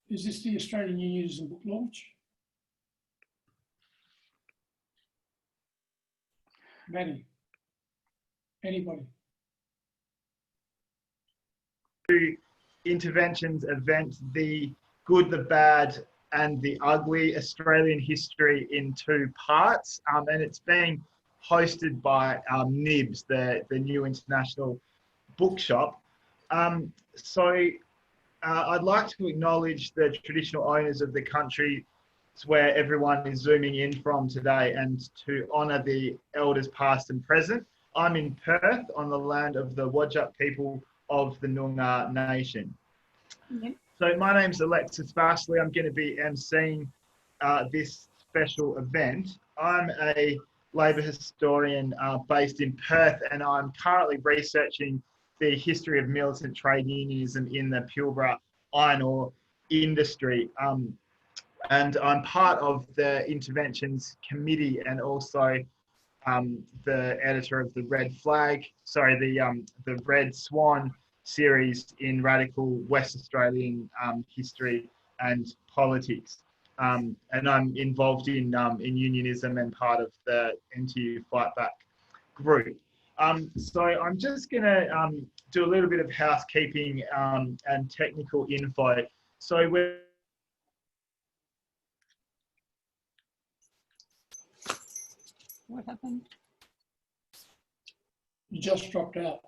Is this the Australian Unionism book launch? Maddie? Anybody? Interventions event, the good, the bad, and the ugly Australian history in two parts, and it's being hosted by NIBS, the New International Bookshop. I'd like to acknowledge the traditional owners of the country where everyone is zooming in from today, and to honour the elders past and present. I'm in Perth on the land of the Wadjuk people of the Noongar Nation. Yep. So my name's Alexis Bashley. I'm going to be emceeing this special event. I'm a Labor historian based in Perth, and I'm currently researching the history of militant trade unionism in the Pilbara iron ore industry. And I'm part of the interventions committee, and also the editor of the the Red Swan series in radical West Australian history and politics. And I'm involved in unionism and part of the NTU Fight Back group. So I'm just going to do a little bit of housekeeping and technical info. So we're What happened? You just dropped out.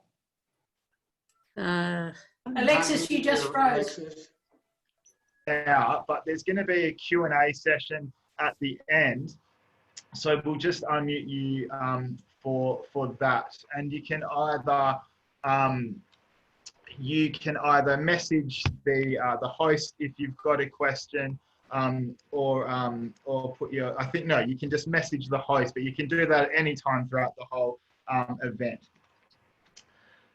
Alexis, you just froze. out, but there's going to be a Q&A session at the end. So we'll just unmute you for that. And you can either message the host if you've got a question, or put your, you can just message the host, but you can do that at any time throughout the whole event.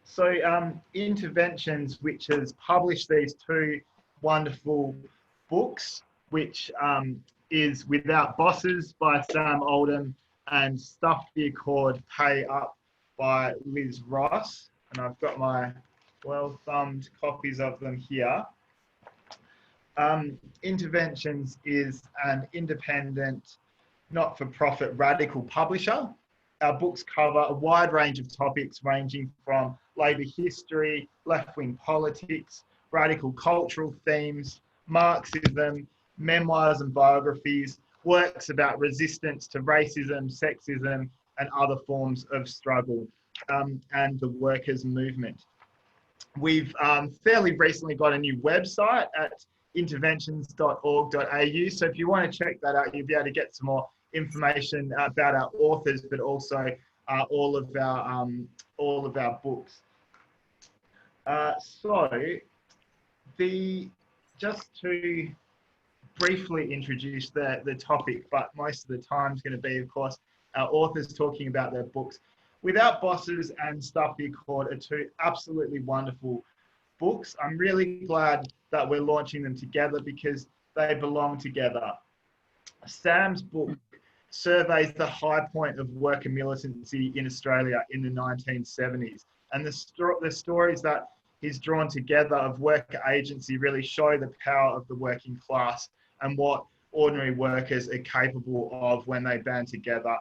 So Interventions, which has published these two wonderful books, which is Without Bosses by Sam Oldham and Stuff the Accord, Pay Up by Liz Ross. And I've got my well-thumbed copies of them here. Interventions is an independent, not-for-profit radical publisher. Our books cover a wide range of topics ranging from Labor history, left-wing politics, radical cultural themes, Marxism, memoirs and biographies, works about resistance to racism, sexism, and other forms of struggle, and the workers' movement. We've fairly recently got a new website at interventions.org.au. So if you want to check that out, you'll be able to get some more information about our authors, but also all of our books. Just to briefly introduce the topic, but most of the time is going to be, of course, our authors talking about their books. Without Bosses and Stuff the Accord are two absolutely wonderful books. I'm really glad that we're launching them together because they belong together. Sam's book surveys the high point of worker militancy in Australia in the 1970s. And the stories that he's drawn together of worker agency really show the power of the working class and what ordinary workers are capable of when they band together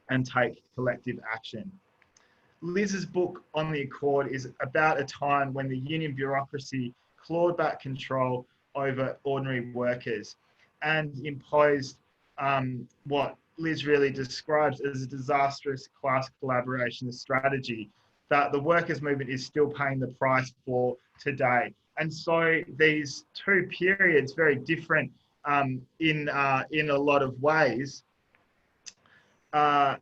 and take collective action. Liz's book on the Accord is about a time when the union bureaucracy clawed back control over ordinary workers and imposed what Liz really describes as a disastrous class collaboration strategy that the workers' movement is still paying the price for today. And so these two periods, very different in a lot of ways, sorry,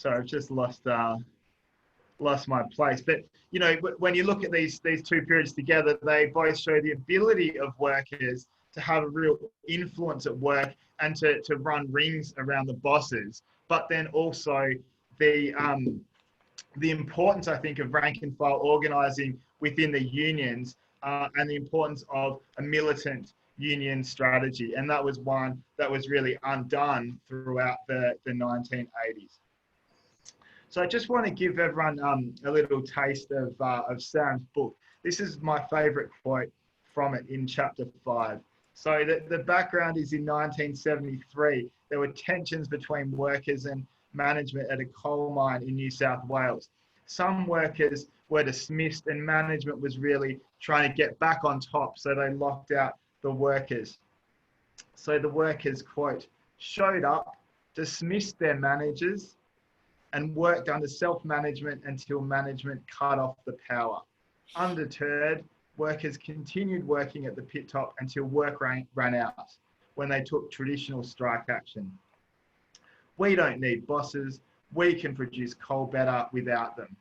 I've just lost my place. But you know, when you look at these two periods together, they both show the ability of workers to have a real influence at work and to run rings around the bosses, but then also the importance, I think, of rank and file organising within the unions and the importance of a militant union strategy. And that was one that was really undone throughout the 1980s. So I just want to give everyone a little taste of Sam's book. This is my favourite quote from it in chapter 5. So the background is in 1973. There were tensions between workers and management at a coal mine in New South Wales. Some workers were dismissed and management was really trying to get back on top, so they locked out the workers. So the workers, quote, showed up, dismissed their managers, and worked under self-management until management cut off the power. Undeterred, workers continued working at the pit top until work ran out, when they took traditional strike action. We don't need bosses. We can produce coal better without them.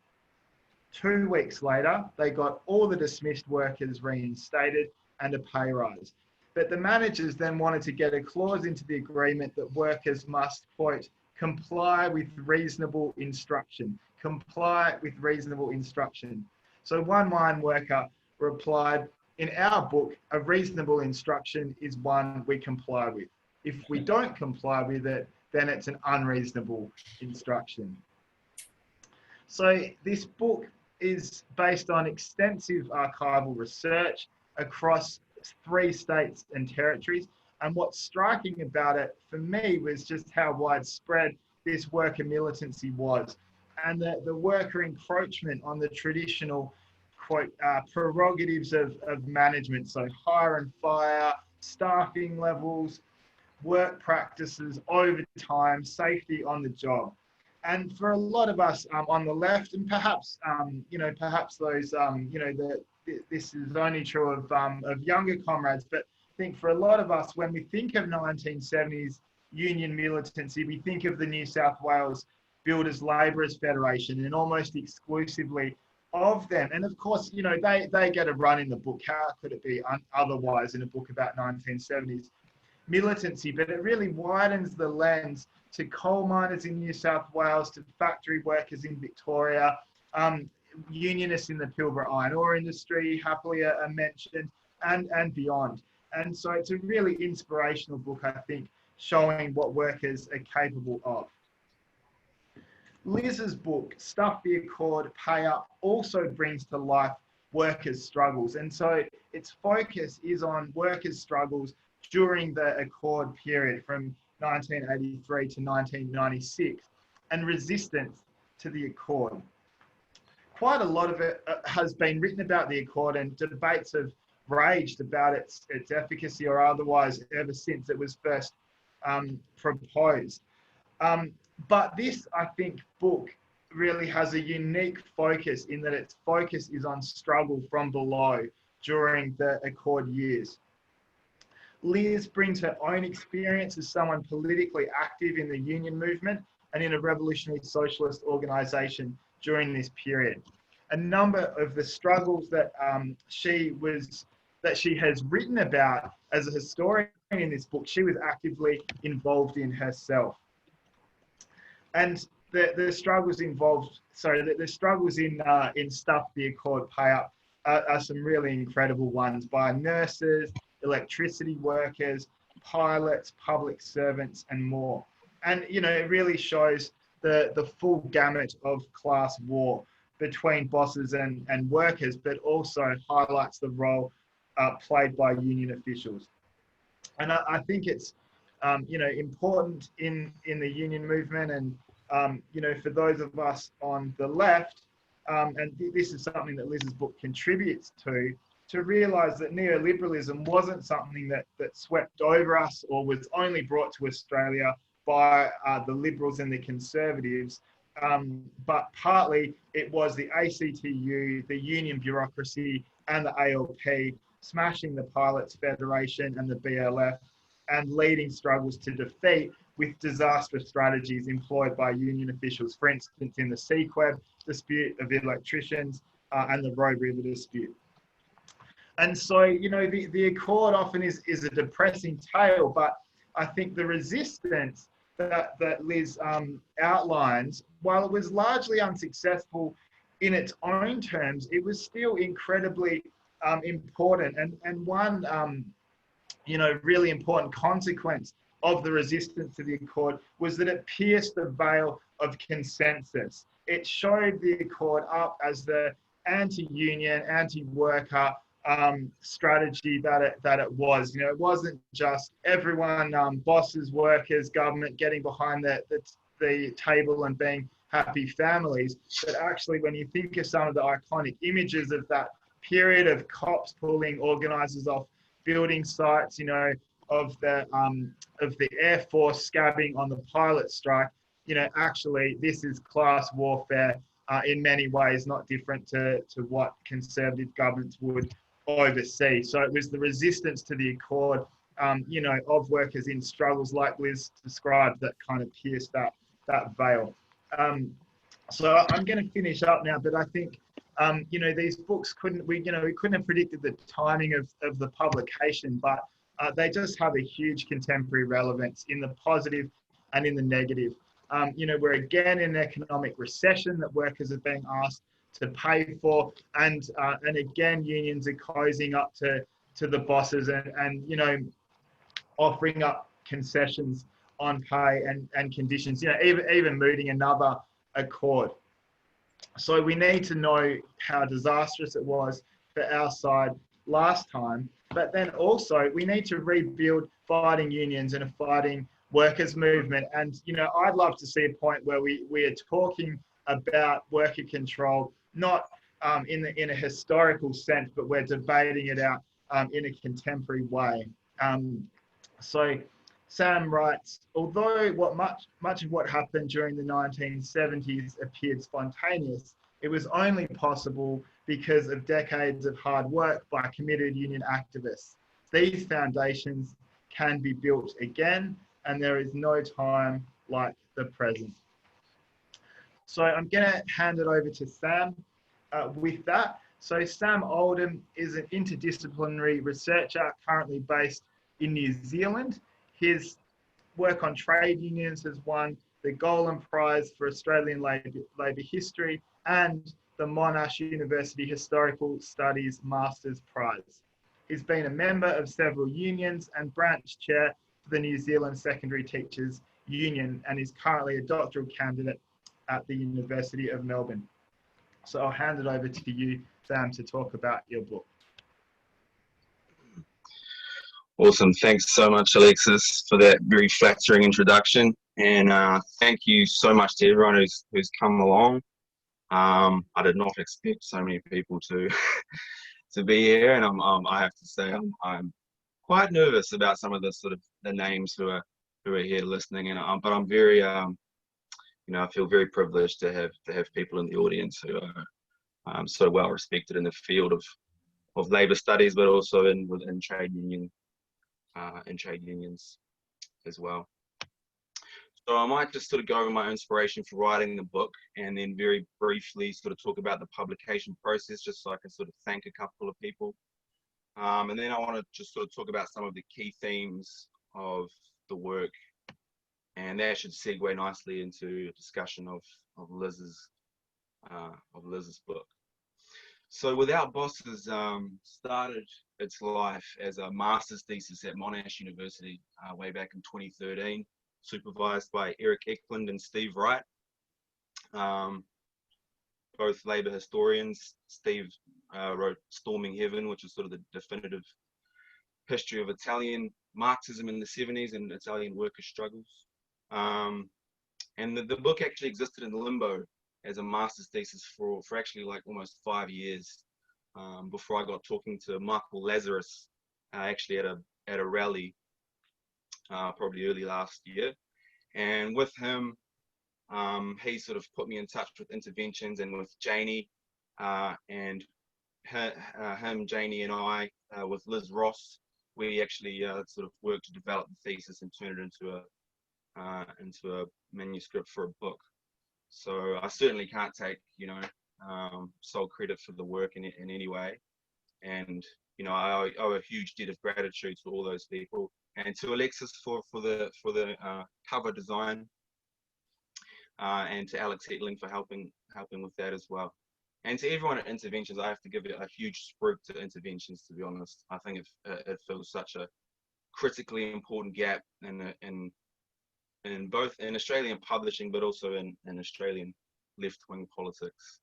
2 weeks later, they got all the dismissed workers reinstated and a pay rise. But the managers then wanted to get a clause into the agreement that workers must, quote, comply with reasonable instruction. Comply with reasonable instruction. So one mine worker replied, in our book, a reasonable instruction is one we comply with. If we don't comply with it, then it's an unreasonable instruction. So this book is based on extensive archival research across 3 states and territories. And what's striking about it for me was just how widespread this worker militancy was, and the worker encroachment on the traditional, quote, prerogatives of management. So hire and fire, staffing levels, work practices, overtime, safety on the job. And for a lot of us on the left, and perhaps, perhaps those, this is only true of younger comrades, but I think for a lot of us, when we think of 1970s union militancy, we think of the New South Wales Builders Labourers Federation and almost exclusively of them. And of course, they get a run in the book. How could it be otherwise in a book about 1970s militancy? But it really widens the lens to coal miners in New South Wales, to factory workers in Victoria, unionists in the Pilbara iron ore industry, happily are mentioned, and beyond. And so it's a really inspirational book, I think, showing what workers are capable of. Liz's book, Stuff the Accord, Pay Up, also brings to life workers' struggles. And so its focus is on workers' struggles during the Accord period from 1983 to 1996 and resistance to the Accord. Quite a lot of it has been written about the Accord, and debates have raged about its efficacy or otherwise ever since it was first proposed. But this, I think, book really has a unique focus in that its focus is on struggle from below during the Accord years. Liz brings her own experience as someone politically active in the union movement and in a revolutionary socialist organisation during this period. A number of the struggles that she has written about as a historian in this book, she was actively involved in herself. And the struggles involved, the struggles in Stuff the Accord, Pay Up are some really incredible ones by nurses, electricity workers, pilots, public servants, and more. And, it really shows the full gamut of class war between bosses and workers, but also highlights the role played by union officials. And I think it's, important in the union movement, and, for those of us on the left, and this is something that Liz's book contributes to realise that neoliberalism wasn't something that swept over us or was only brought to Australia by the Liberals and the Conservatives, but partly it was the ACTU, the union bureaucracy, and the ALP smashing the Pilots Federation and the BLF and leading struggles to defeat with disastrous strategies employed by union officials, for instance, in the CQEB dispute of electricians and the Road River dispute. And so, the Accord often is a depressing tale, but I think the resistance that Liz outlines, while it was largely unsuccessful in its own terms, it was still incredibly important. And one, really important consequence of the resistance to the Accord was that it pierced the veil of consensus. It showed the Accord up as the anti-union, anti-worker strategy that it was. You know, it wasn't just everyone, bosses, workers, government getting behind the table and being happy families, but actually when you think of some of the iconic images of that period of cops pulling organisers off building sites, you know, of the Air Force scabbing on the pilot strike, you know, actually this is class warfare in many ways, not different to what conservative governments would oversee. So it was the resistance to the Accord, you know, of workers in struggles like Liz described that kind of pierced that veil. So I'm going to finish up now, but I think, you know, these books we couldn't have predicted the timing of the publication, but they just have a huge contemporary relevance in the positive and in the negative. You know, we're again in an economic recession that workers are being asked to pay for, and again unions are cozying up to the bosses and you know, offering up concessions on pay and conditions, you know, even mooting another accord. So we need to know how disastrous it was for our side last time, but then also we need to rebuild fighting unions and a fighting workers movement. And, you know, I'd love to see a point where we are talking about worker control, not in a historical sense, but we're debating it out in a contemporary way. So Sam writes, although much of what happened during the 1970s appeared spontaneous, it was only possible because of decades of hard work by committed union activists. These foundations can be built again, and there is no time like the present. So I'm going to hand it over to Sam with that. So Sam Oldham is an interdisciplinary researcher currently based in New Zealand. His work on trade unions has won the Golden Prize for Australian Labour History and the Monash University Historical Studies Masters Prize. He's been a member of several unions and branch chair for the New Zealand Secondary Teachers Union, and is currently a doctoral candidate at the University of Melbourne. So I'll hand it over to you, Sam, to talk about your book. Awesome. Thanks so much, Alexis, for that very flattering introduction. And thank you so much to everyone who's come along. I did not expect so many people to to be here, and I have to say I'm quite nervous about some of the names who are here listening. And but I'm very you know, I feel very privileged to have people in the audience who are so well respected in the field of labour studies, but also within trade unions as well. So I might just sort of go over my inspiration for writing the book, and then very briefly sort of talk about the publication process, just so I can sort of thank a couple of people. And then I want to just sort of talk about some of the key themes of the work, and that should segue nicely into a discussion of Liz's book. So Without Bosses started its life as a master's thesis at Monash University way back in 2013, supervised by Eric Eklund and Steve Wright, both labour historians. Steve wrote Storming Heaven, which is sort of the definitive history of Italian Marxism in the 70s and Italian worker struggles. And the book actually existed in limbo as a master's thesis for actually like almost 5 years before I got talking to Michael Lazarus actually at a rally probably early last year. And with him, he sort of put me in touch with Interventions and with Janie, and him, Janie, and I, with Liz Ross, we actually sort of worked to develop the thesis and turn it into a manuscript for a book. So I certainly can't take, you know, sole credit for the work in any way. And, you know, I owe a huge debt of gratitude to all those people, and to Alexis for the cover design, and to Alex Hetling for helping with that as well. And to everyone at Interventions, I have to give a huge spruik to Interventions, to be honest. I think it fills such a critically important gap in both in Australian publishing, but also in Australian left-wing politics.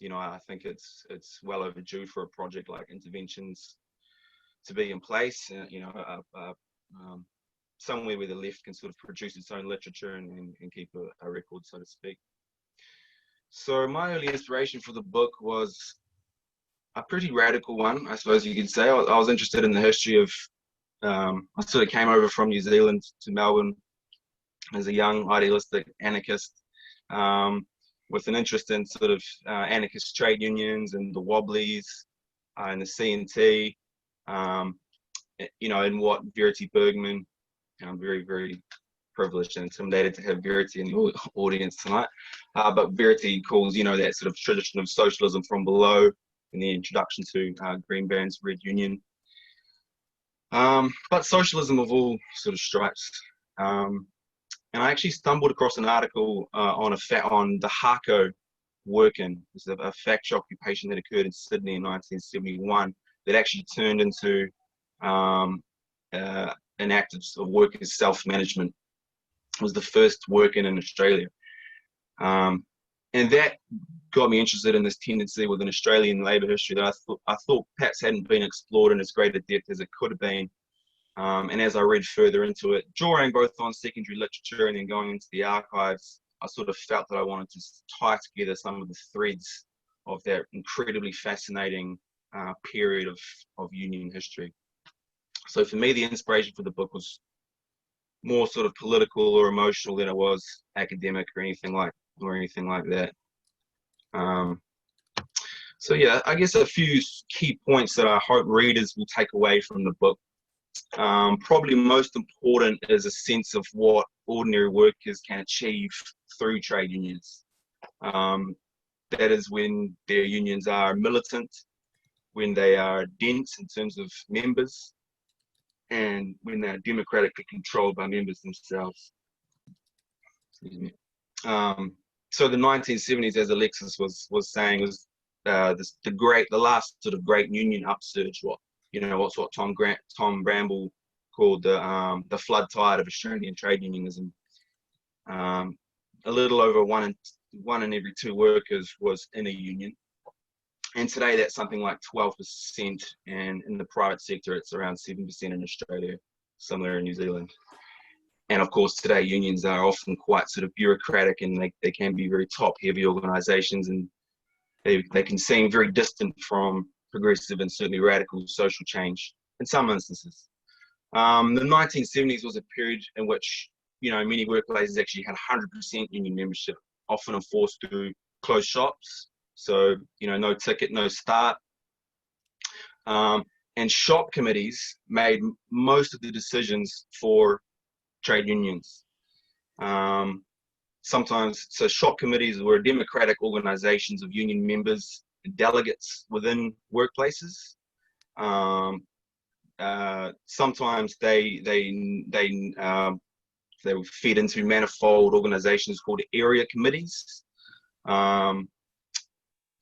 I think it's well overdue for a project like Interventions to be in place. Somewhere where the left can sort of produce its own literature and keep a record, so to speak. So my early inspiration for the book was a pretty radical one, I suppose you could say. I was interested in the history of, I sort of came over from New Zealand to Melbourne as a young idealistic anarchist, with an interest in sort of anarchist trade unions and the Wobblies and the CNT, and what Verity Bergman, I'm very, very privileged and intimidated to have Verity in the audience tonight, but Verity calls, that sort of tradition of socialism from below in the introduction to Greenbane's Red Union. But socialism of all sort of stripes. And I actually stumbled across an article on the Hako work-in. It's a factory occupation that occurred in Sydney in 1971 that actually turned into an act of workers' self-management. It was the first work-in Australia. And that got me interested in this tendency within Australian labour history that I thought perhaps hadn't been explored in as great a depth as it could have been. And as I read further into it, drawing both on secondary literature and then going into the archives, I sort of felt that I wanted to tie together some of the threads of that incredibly fascinating period of union history. So for me, the inspiration for the book was more sort of political or emotional than it was academic or anything like that. So yeah, I guess a few key points that I hope readers will take away from the book. Probably most important is a sense of what ordinary workers can achieve through trade unions. That is when their unions are militant, when they are dense in terms of members, and when they're democratically controlled by members themselves. Excuse me. So the 1970s, as Alexis was saying, was the last sort of great union upsurge. What's what Tom Bramble called the flood tide of Australian trade unionism. A little over one in every two workers was in a union, and today that's something like 12%, and in the private sector it's around 7% in Australia, similar in New Zealand. And of course today unions are often quite sort of bureaucratic, and they can be very top-heavy organisations, and they can seem very distant from progressive and certainly radical social change in some instances. The 1970s was a period in which many workplaces actually had 100% union membership, often enforced through closed shops. So, no ticket, no start. And shop committees made most of the decisions for trade unions. Sometimes, so shop committees were democratic organizations of union members and delegates within workplaces. Sometimes they were fed into manifold organizations called area committees.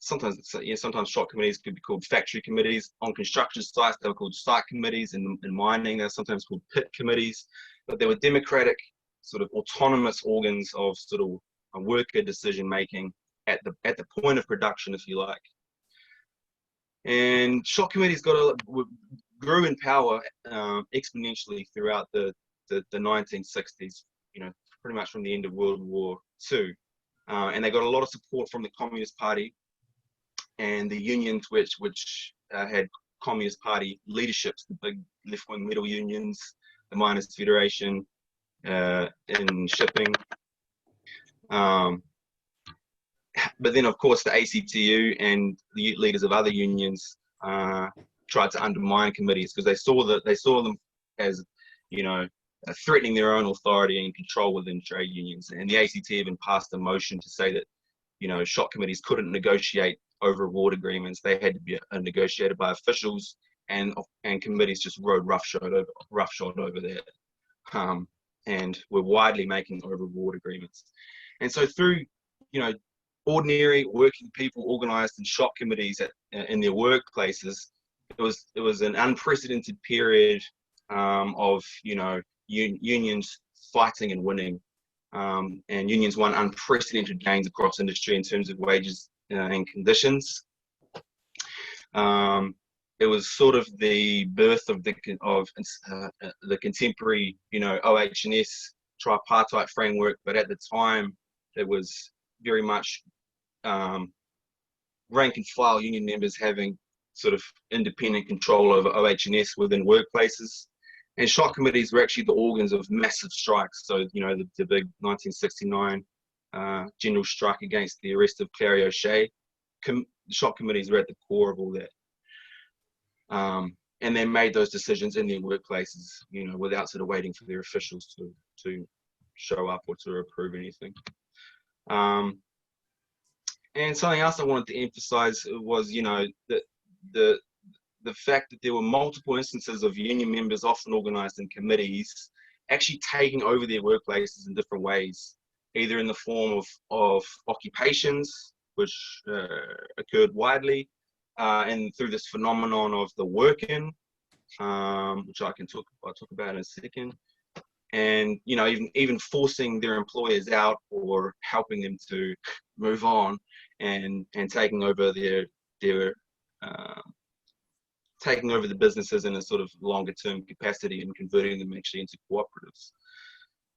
Sometimes shop committees could be called factory committees. On construction sites, they were called site committees. In mining, they're sometimes called pit committees. But they were democratic, sort of autonomous organs of sort of a worker decision making at the point of production, if you like. And shop committees grew in power exponentially throughout the 1960s. Pretty much from the end of World War II, and they got a lot of support from the Communist Party and the unions which had Communist Party leaderships, the big left-wing metal unions, the Miners' Federation, in shipping. But then, of course, the ACTU and the leaders of other unions tried to undermine committees because they saw them as, threatening their own authority and control within trade unions. And the ACT even passed a motion to say that, shop committees couldn't negotiate over award agreements. They had to be negotiated by officials, and committees just rode roughshod over that, and were widely making over award agreements. And so through, ordinary working people organized in shop committees in their workplaces, it was an unprecedented period of, unions fighting and winning, and unions won unprecedented gains across industry in terms of wages and conditions. It was sort of the birth of the contemporary, OH&S tripartite framework, but at the time it was very much rank and file union members having sort of independent control over OH&S within workplaces. And shop committees were actually the organs of massive strikes. So, the big 1969 general strike against the arrest of Clary O'Shea. Shop committees were at the core of all that. And they made those decisions in their workplaces, without sort of waiting for their officials to show up or to approve anything. And something else I wanted to emphasize was, the fact that there were multiple instances of union members, often organized in committees, actually taking over their workplaces in different ways, either in the form of occupations, which occurred widely, and through this phenomenon of the work-in, which I'll talk about in a second, and even forcing their employers out or helping them to move on and taking over taking over the businesses in a sort of longer term capacity and converting them actually into cooperatives.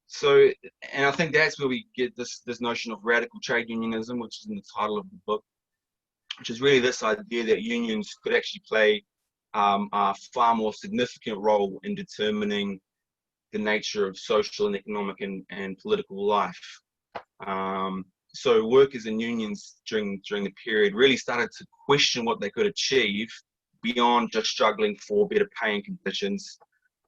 So, and I think that's where we get this notion of radical trade unionism, which is in the title of the book, which is really this idea that unions could actually play a far more significant role in determining the nature of social and economic and political life. So workers and unions during the period really started to question what they could achieve beyond just struggling for better pay and conditions.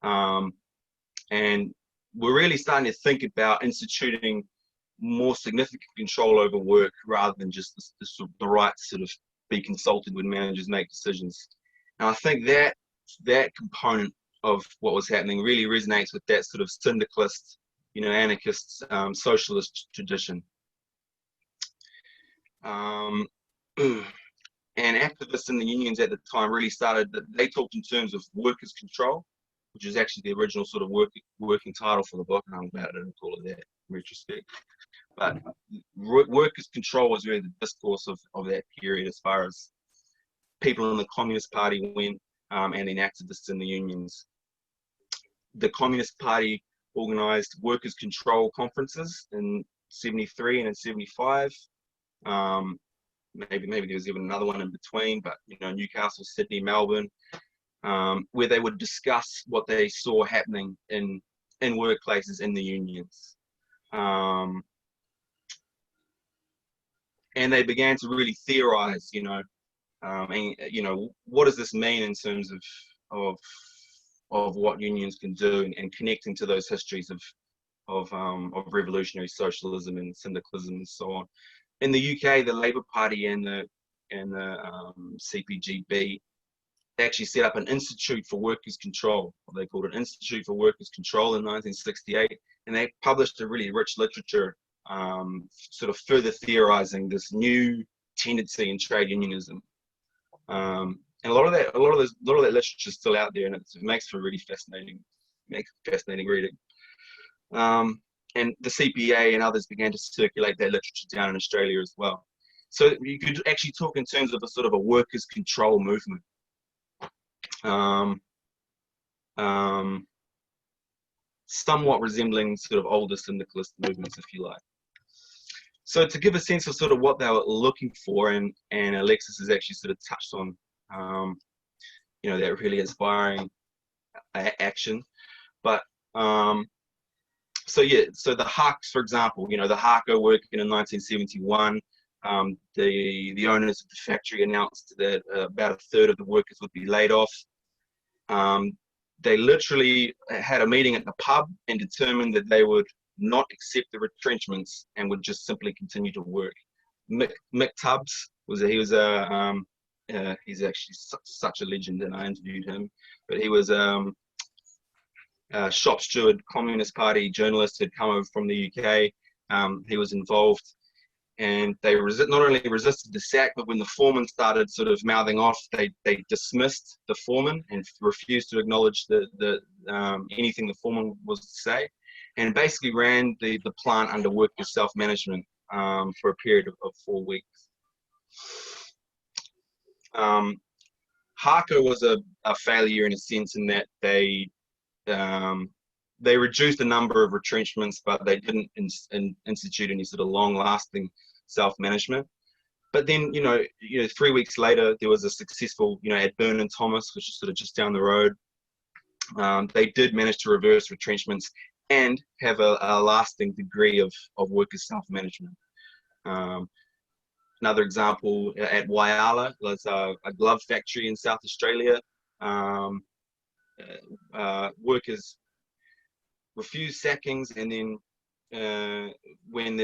And we're really starting to think about instituting more significant control over work rather than just the right to sort of be consulted when managers make decisions. And I think that component of what was happening really resonates with that sort of syndicalist, anarchist, socialist tradition. And activists in the unions at the time really started, they talked in terms of workers' control, which is actually the original sort of working title for the book, and I'm glad I didn't call it that in retrospect. But workers' control was really the discourse of that period as far as people in the Communist Party went, and then activists in the unions. The Communist Party organised workers' control conferences in 73 and in 75. Maybe there was even another one in between, but Newcastle, Sydney, Melbourne, where they would discuss what they saw happening in workplaces in the unions. And they began to really theorize, what does this mean in terms of what unions can do, and connecting to those histories of revolutionary socialism and syndicalism and so on. In the UK, the Labour Party and the CPGB, they actually set up an Institute for Workers' Control, what they called an Institute for Workers' Control in 1968, and they published a really rich literature, sort of further theorizing this new tendency in trade unionism. And a lot of that literature is still out there, and it makes for really fascinating reading. And the CPA and others began to circulate that literature down in Australia as well. So you could actually talk in terms of a sort of a workers' control movement. Somewhat resembling sort of older syndicalist movements, if you like. So to give a sense of sort of what they were looking for, and Alexis has actually sort of touched on, that really inspiring action. But so the Harks, for example, the Harko working in 1971, the owners of the factory announced that about a third of the workers would be laid off. They literally had a meeting at the pub and determined that they would not accept the retrenchments and would just simply continue to work. Mick Tubbs he's actually such a legend, and I interviewed him, but he was shop steward, Communist Party journalist, had come over from the UK. He was involved, and they not only resisted the sack, but when the foreman started sort of mouthing off, they dismissed the foreman and refused to acknowledge anything the foreman was to say, and basically ran the plant under workers' self-management for a period of 4 weeks. Harco was a failure in a sense in that they reduced the number of retrenchments, but they didn't institute any sort of long-lasting self-management. But then, 3 weeks later, there was a successful, at Burn & Thomas, which is sort of just down the road. They did manage to reverse retrenchments and have a lasting degree of workers' self-management. Another example at Whyalla was a glove factory in South Australia. Workers refused sackings, and then when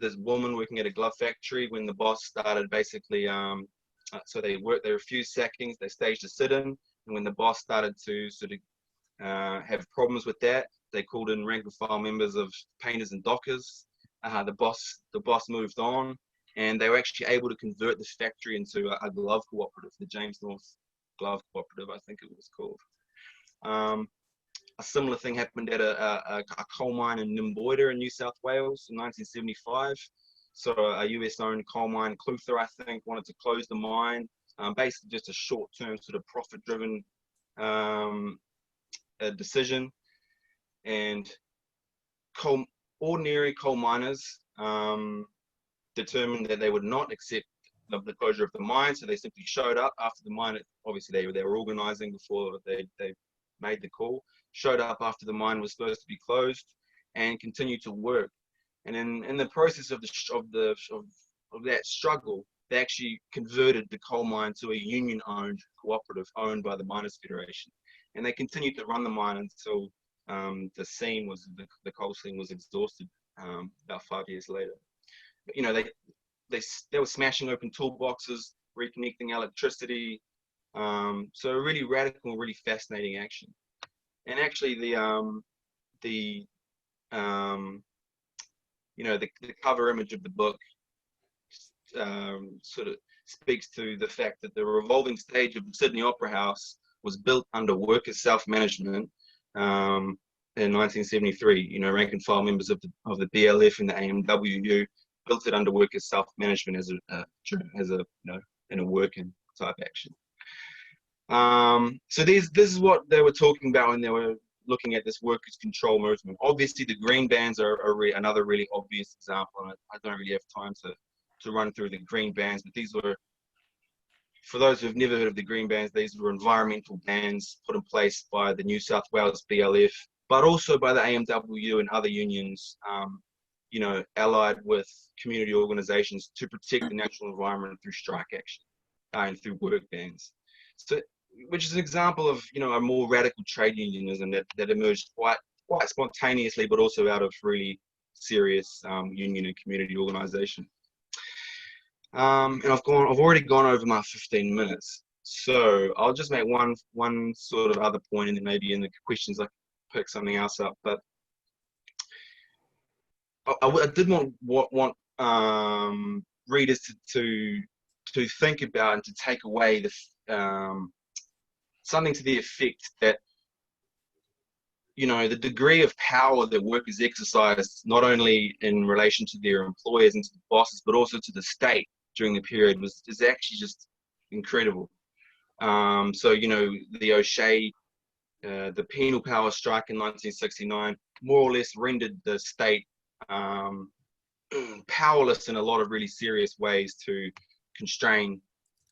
this woman working at a glove factory, when the boss started basically, so they refused sackings, they staged a sit-in, and when the boss started to sort of have problems with that, they called in rank and file members of painters and dockers. The boss moved on, and they were actually able to convert this factory into a glove cooperative, the James North Glove Cooperative, I think it was called. A similar thing happened at a coal mine in Nimboida in New South Wales in 1975. So a US-owned coal mine, Clutha, I think, wanted to close the mine. Basically just a short-term sort of profit-driven decision. And ordinary coal miners determined that they would not accept the closure of the mine, so they simply showed up after the mine. Obviously, they were organising before they made the call. Showed up after the mine was supposed to be closed, and continued to work. And in the process of that struggle, they actually converted the coal mine to a union-owned cooperative owned by the Miners' Federation, and they continued to run the mine until the coal seam was exhausted about 5 years later. But, they were smashing open toolboxes, reconnecting electricity. So really radical, really fascinating action. And actually, the cover image of the book sort of speaks to the fact that the revolving stage of the Sydney Opera House was built under workers' self-management in 1973. Rank and file members of the BLF and the AMWU built it under workers' self-management as in a working type action. So this is what they were talking about when they were looking at this workers' control movement. Obviously, the green bands are another really obvious example, and I don't really have time to run through the green bands, but these were, for those who've never heard of the green bands, these were environmental bans put in place by the New South Wales BLF, but also by the AMWU and other unions, allied with community organisations to protect the natural environment through strike action and through work bans. So, which is an example of a more radical trade unionism that emerged quite spontaneously, but also out of really serious union and community organisation. And I've already gone over my 15 minutes, so I'll just make one sort of other point, and then maybe in the questions I can pick something else up. But I did want readers to think about and to take away something to the effect that the degree of power that workers exercise, not only in relation to their employers and to the bosses, but also to the state during the period is actually just incredible. So the O'Shea, the penal power strike in 1969, more or less rendered the state powerless in a lot of really serious ways to constrain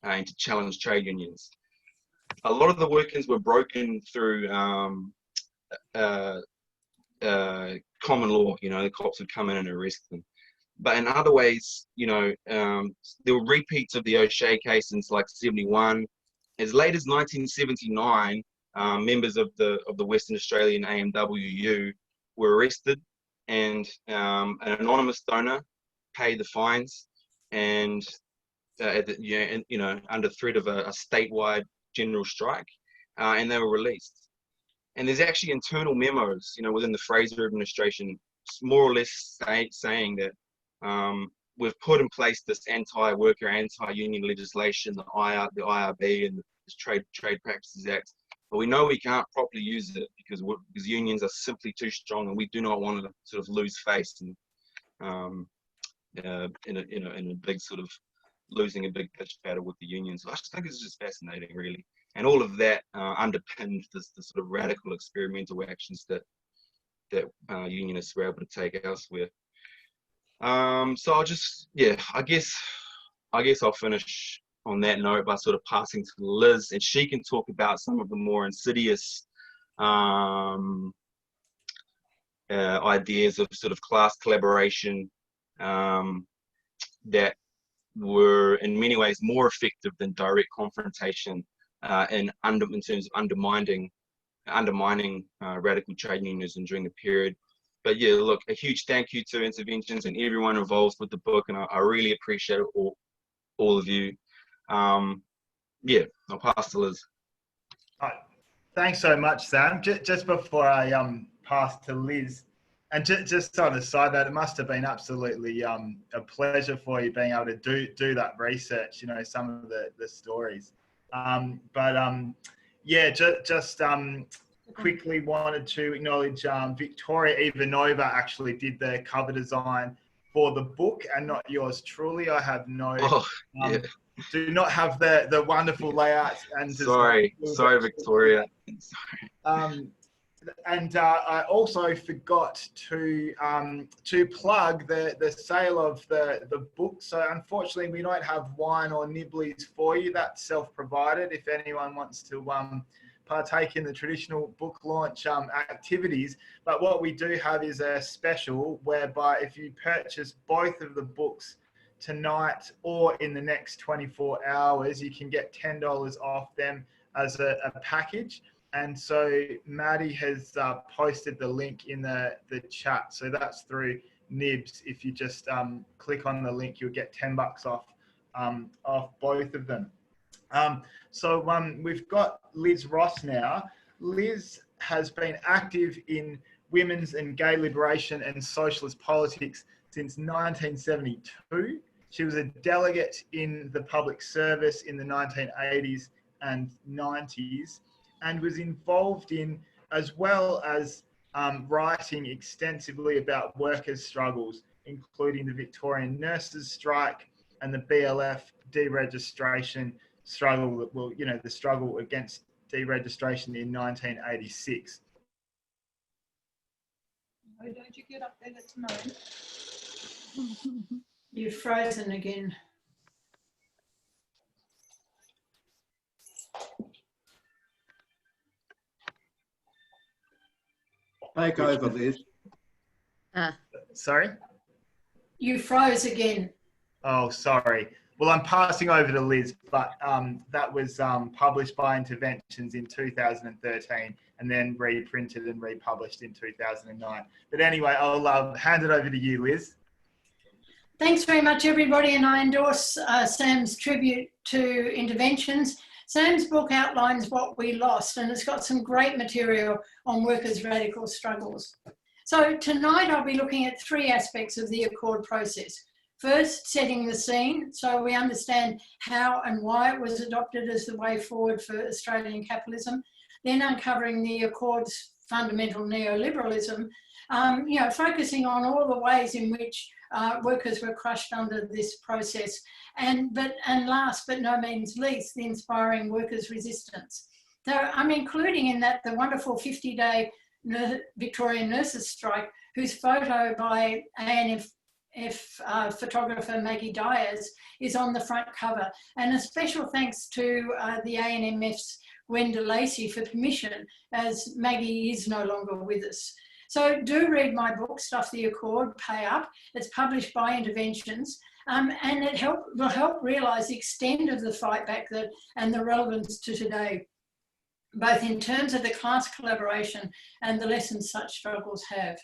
and to challenge trade unions. A lot of the work-ins were broken through common law. The cops would come in and arrest them. But in other ways, there were repeats of the O'Shea case since like 71. As late as 1979, members of the Western Australian AMWU were arrested, and an anonymous donor paid the fines, and under threat of a statewide general strike, and they were released. And there's actually internal memos, within the Fraser administration, more or less saying that we've put in place this anti-worker, anti-union legislation, the IRB and the Trade Practices Act, but we know we can't properly use it because unions are simply too strong, and we do not want to sort of lose face in a big sort of losing a big pitched battle with the unions. So I just think it's just fascinating, really. And all of that underpinned this sort of radical experimental actions that unionists were able to take elsewhere. So I'll just, I guess I'll finish on that note by sort of passing to Liz, and she can talk about some of the more insidious ideas of sort of class collaboration that were in many ways more effective than direct confrontation in terms of undermining radical trade unionism during the period. But yeah, look, a huge thank you to Interventions and everyone involved with the book, and I really appreciate it, all of you. Yeah, I'll pass to Liz. Thanks so much, Sam. Just before I pass to Liz, and just on the side note, it must have been absolutely a pleasure for you being able to do that research, you know, some of the stories. Quickly wanted to acknowledge Victoria Ivanova actually did the cover design for the book, and not yours truly. I have do not have the wonderful layouts and sorry Victoria. And I also forgot to plug the sale of the book. So unfortunately, we don't have wine or nibblies for you. That's self-provided. If anyone wants to partake in the traditional book launch activities, but what we do have is a special whereby if you purchase both of the books tonight or in the next 24 hours, you can get $10 off them as a package. And so Maddie has posted the link in the chat. So that's through Nibs. If you just click on the link, you'll get $10 off both of them. We've got Liz Ross now. Liz has been active in women's and gay liberation and socialist politics since 1972. She was a delegate in the public service in the 1980s and 90s, and was involved in, as well as writing extensively about workers' struggles, including the Victorian nurses' strike and the BLF deregistration struggle, the struggle against deregistration in 1986. Why don't you get up there this morning? You've frozen again. Take over, Liz. Sorry? You froze again. Oh, sorry. Well, I'm passing over to Liz, but that was published by Interventions in 2013 and then reprinted and republished in 2009. But anyway, I'll hand it over to you, Liz. Thanks very much, everybody, and I endorse Sam's tribute to Interventions. Sam's book outlines what we lost, and it's got some great material on workers' radical struggles. So tonight I'll be looking at three aspects of the Accord process. First, setting the scene, so we understand how and why it was adopted as the way forward for Australian capitalism. Then uncovering the Accord's fundamental neoliberalism, focusing on all the ways in which workers were crushed under this process. And last but no means least, the inspiring workers' resistance. So I'm including in that the wonderful 50-day Victorian nurses' strike, whose photo by ANF photographer Maggie Dyers is on the front cover. And a special thanks to the ANMF's Gwenda Lacey for permission, as Maggie is no longer with us. So do read my book, Stuff the Accord, Pay Up. It's published by Interventions, and it will help realise the extent of the fight back and the relevance to today, both in terms of the class collaboration and the lessons such struggles have.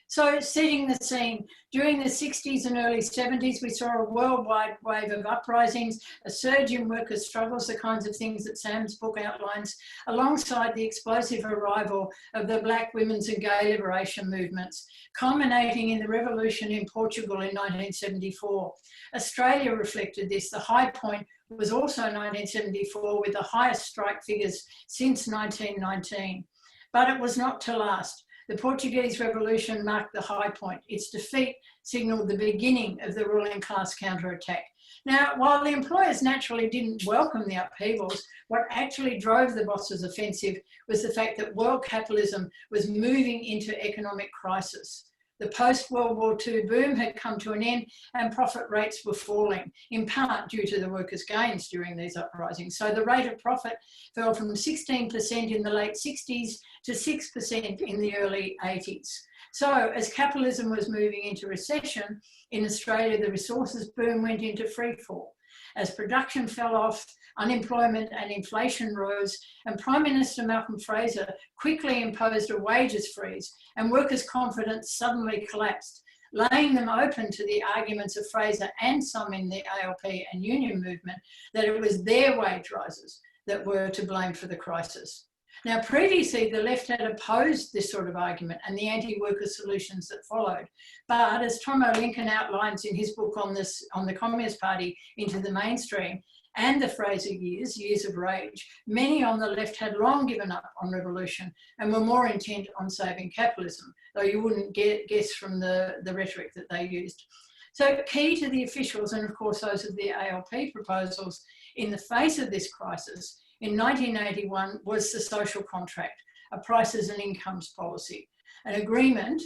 So setting the scene, during the 60s and early 70s, we saw a worldwide wave of uprisings, a surge in workers' struggles, the kinds of things that Sam's book outlines, alongside the explosive arrival of the Black, women's and gay liberation movements, culminating in the revolution in Portugal in 1974. Australia reflected this. The high point was also 1974, with the highest strike figures since 1919. But it was not to last. The Portuguese Revolution marked the high point. Its defeat signalled the beginning of the ruling class counterattack. Now, while the employers naturally didn't welcome the upheavals, what actually drove the bosses' offensive was the fact that world capitalism was moving into economic crisis. The post-World War II boom had come to an end and profit rates were falling, in part due to the workers' gains during these uprisings. So the rate of profit fell from 16% in the late 60s to 6% in the early 80s. So as capitalism was moving into recession, in Australia, the resources boom went into freefall. As production fell off, unemployment and inflation rose, and Prime Minister Malcolm Fraser quickly imposed a wages freeze, and workers' confidence suddenly collapsed, laying them open to the arguments of Fraser and some in the ALP and union movement that it was their wage rises that were to blame for the crisis. Now, previously, the left had opposed this sort of argument and the anti-worker solutions that followed. But as Tomo Lincoln outlines in his book on the Communist Party into the mainstream, and the Fraser years, years of rage, many on the left had long given up on revolution and were more intent on saving capitalism, though you wouldn't guess from the rhetoric that they used. So key to the officials, and of course those of the ALP proposals in the face of this crisis, in 1981 was the social contract, a prices and incomes policy, an agreement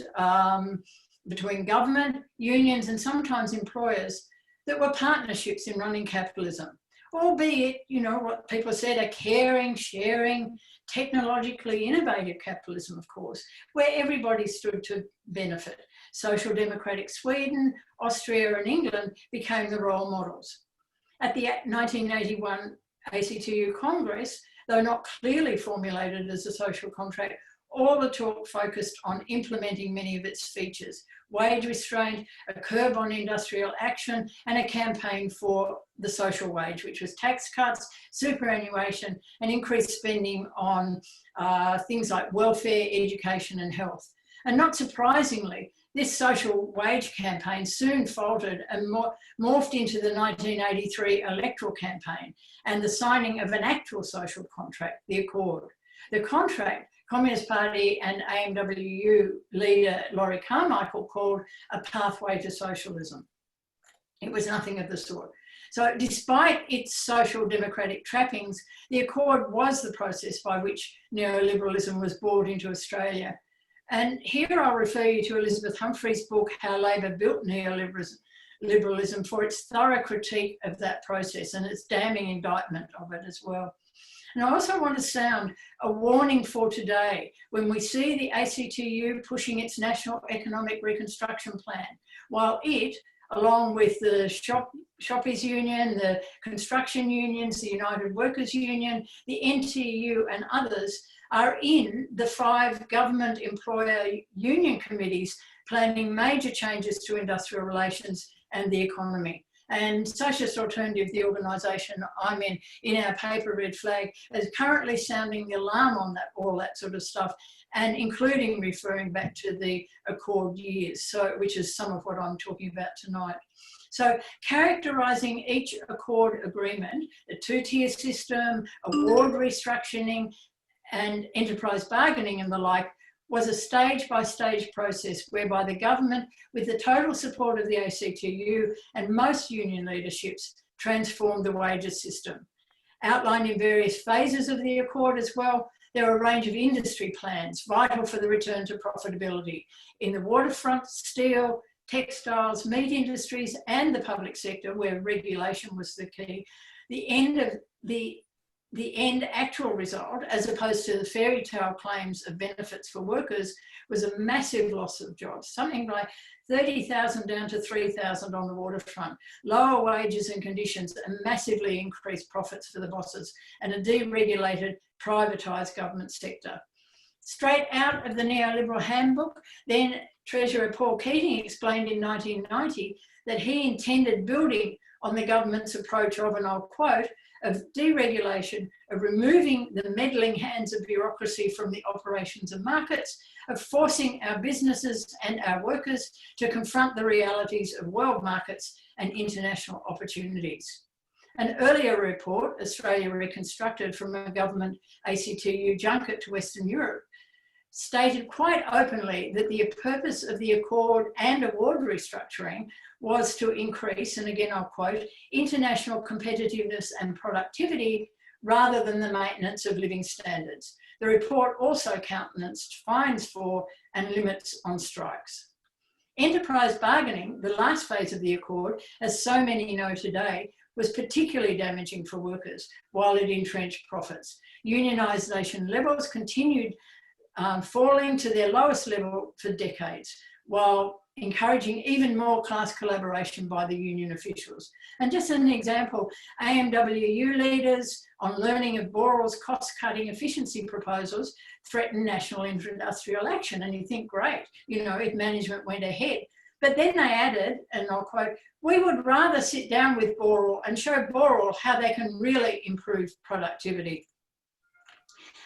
between government, unions and sometimes employers that were partnerships in running capitalism, albeit, you know, what people said, a caring, sharing, technologically innovative capitalism, of course, where everybody stood to benefit. Social democratic Sweden, Austria and England became the role models. At the 1981 ACTU Congress, though not clearly formulated as a social contract, all the talk focused on implementing many of its features: wage restraint, a curb on industrial action, and a campaign for the social wage, which was tax cuts, superannuation, and increased spending on things like welfare, education, and health. And not surprisingly, this social wage campaign soon faltered and morphed into the 1983 electoral campaign and the signing of an actual social contract, the Accord. The contract, Communist Party and AMWU leader Laurie Carmichael called a pathway to socialism. It was nothing of the sort. So despite its social democratic trappings, the Accord was the process by which neoliberalism was brought into Australia. And here I'll refer you to Elizabeth Humphrey's book, How Labor Built Neoliberalism, for its thorough critique of that process and its damning indictment of it as well. And I also want to sound a warning for today when we see the ACTU pushing its National Economic Reconstruction Plan, while it, along with the Shoppies Union, the construction unions, the United Workers Union, the NTU and others, are in the 5 government employer union committees planning major changes to industrial relations and the economy. And Socialist Alternative, the organisation I'm in our paper Red Flag, is currently sounding the alarm on that, all that sort of stuff, and including referring back to the Accord years, so which is some of what I'm talking about tonight. So characterising each Accord agreement, a 2-tier system, award restructuring, and enterprise bargaining and the like, was a stage-by-stage process whereby the government, with the total support of the ACTU and most union leaderships, transformed the wages system. Outlined in various phases of the Accord as well, there are a range of industry plans vital for the return to profitability in the waterfront, steel, textiles, meat industries, and the public sector, where regulation was the key. The end actual result, as opposed to the fairy tale claims of benefits for workers, was a massive loss of jobs, something like 30,000 down to 3,000 on the waterfront, lower wages and conditions, and massively increased profits for the bosses, and a deregulated, privatised government sector. Straight out of the neoliberal handbook, then Treasurer Paul Keating explained in 1990 that he intended building on the government's approach of, and I'll quote, of deregulation, of removing the meddling hands of bureaucracy from the operations of markets, of forcing our businesses and our workers to confront the realities of world markets and international opportunities. An earlier report, Australia Reconstructed, from a government ACTU junket to Western Europe, stated quite openly that the purpose of the accord and award restructuring was to increase, and again I'll quote, international competitiveness and productivity rather than the maintenance of living standards. The report also countenanced fines for and limits on strikes. Enterprise bargaining, the last phase of the accord, as so many know today, was particularly damaging for workers while it entrenched profits. Unionisation levels continued falling to their lowest level for decades, while encouraging even more class collaboration by the union officials. And just as an example, AMWU leaders on learning of Borrell's cost-cutting efficiency proposals threatened national industrial action. And you think, great, you know, if management went ahead. But then they added, and I'll quote, "We would rather sit down with Borrell and show Borrell how they can really improve productivity."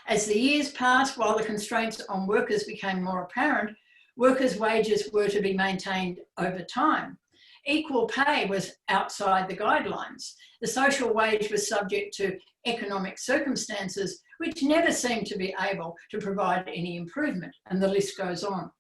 As the years passed, while the constraints on workers became more apparent, workers' wages were to be maintained over time. Equal pay was outside the guidelines. The social wage was subject to economic circumstances which never seemed to be able to provide any improvement, and the list goes on.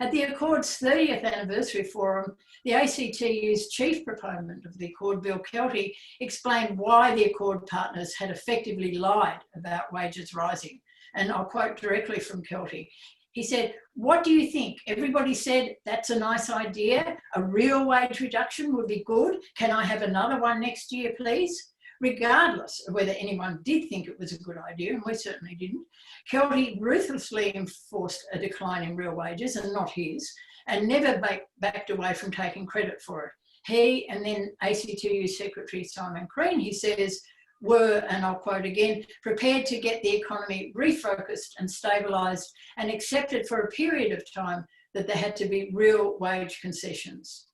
At the Accord's 30th anniversary forum, the ACTU's chief proponent of the Accord, Bill Kelty, explained why the Accord partners had effectively lied about wages rising. And I'll quote directly from Kelty. He said, "What do you think? Everybody said that's a nice idea. A real wage reduction would be good. Can I have another one next year, please?" Regardless of whether anyone did think it was a good idea, and we certainly didn't, Kelty ruthlessly enforced a decline in real wages, and not his, and never backed away from taking credit for it. He, and then ACTU Secretary Simon Crean, he says, were, and I'll quote again, prepared to get the economy refocused and stabilised, and accepted for a period of time that there had to be real wage concessions.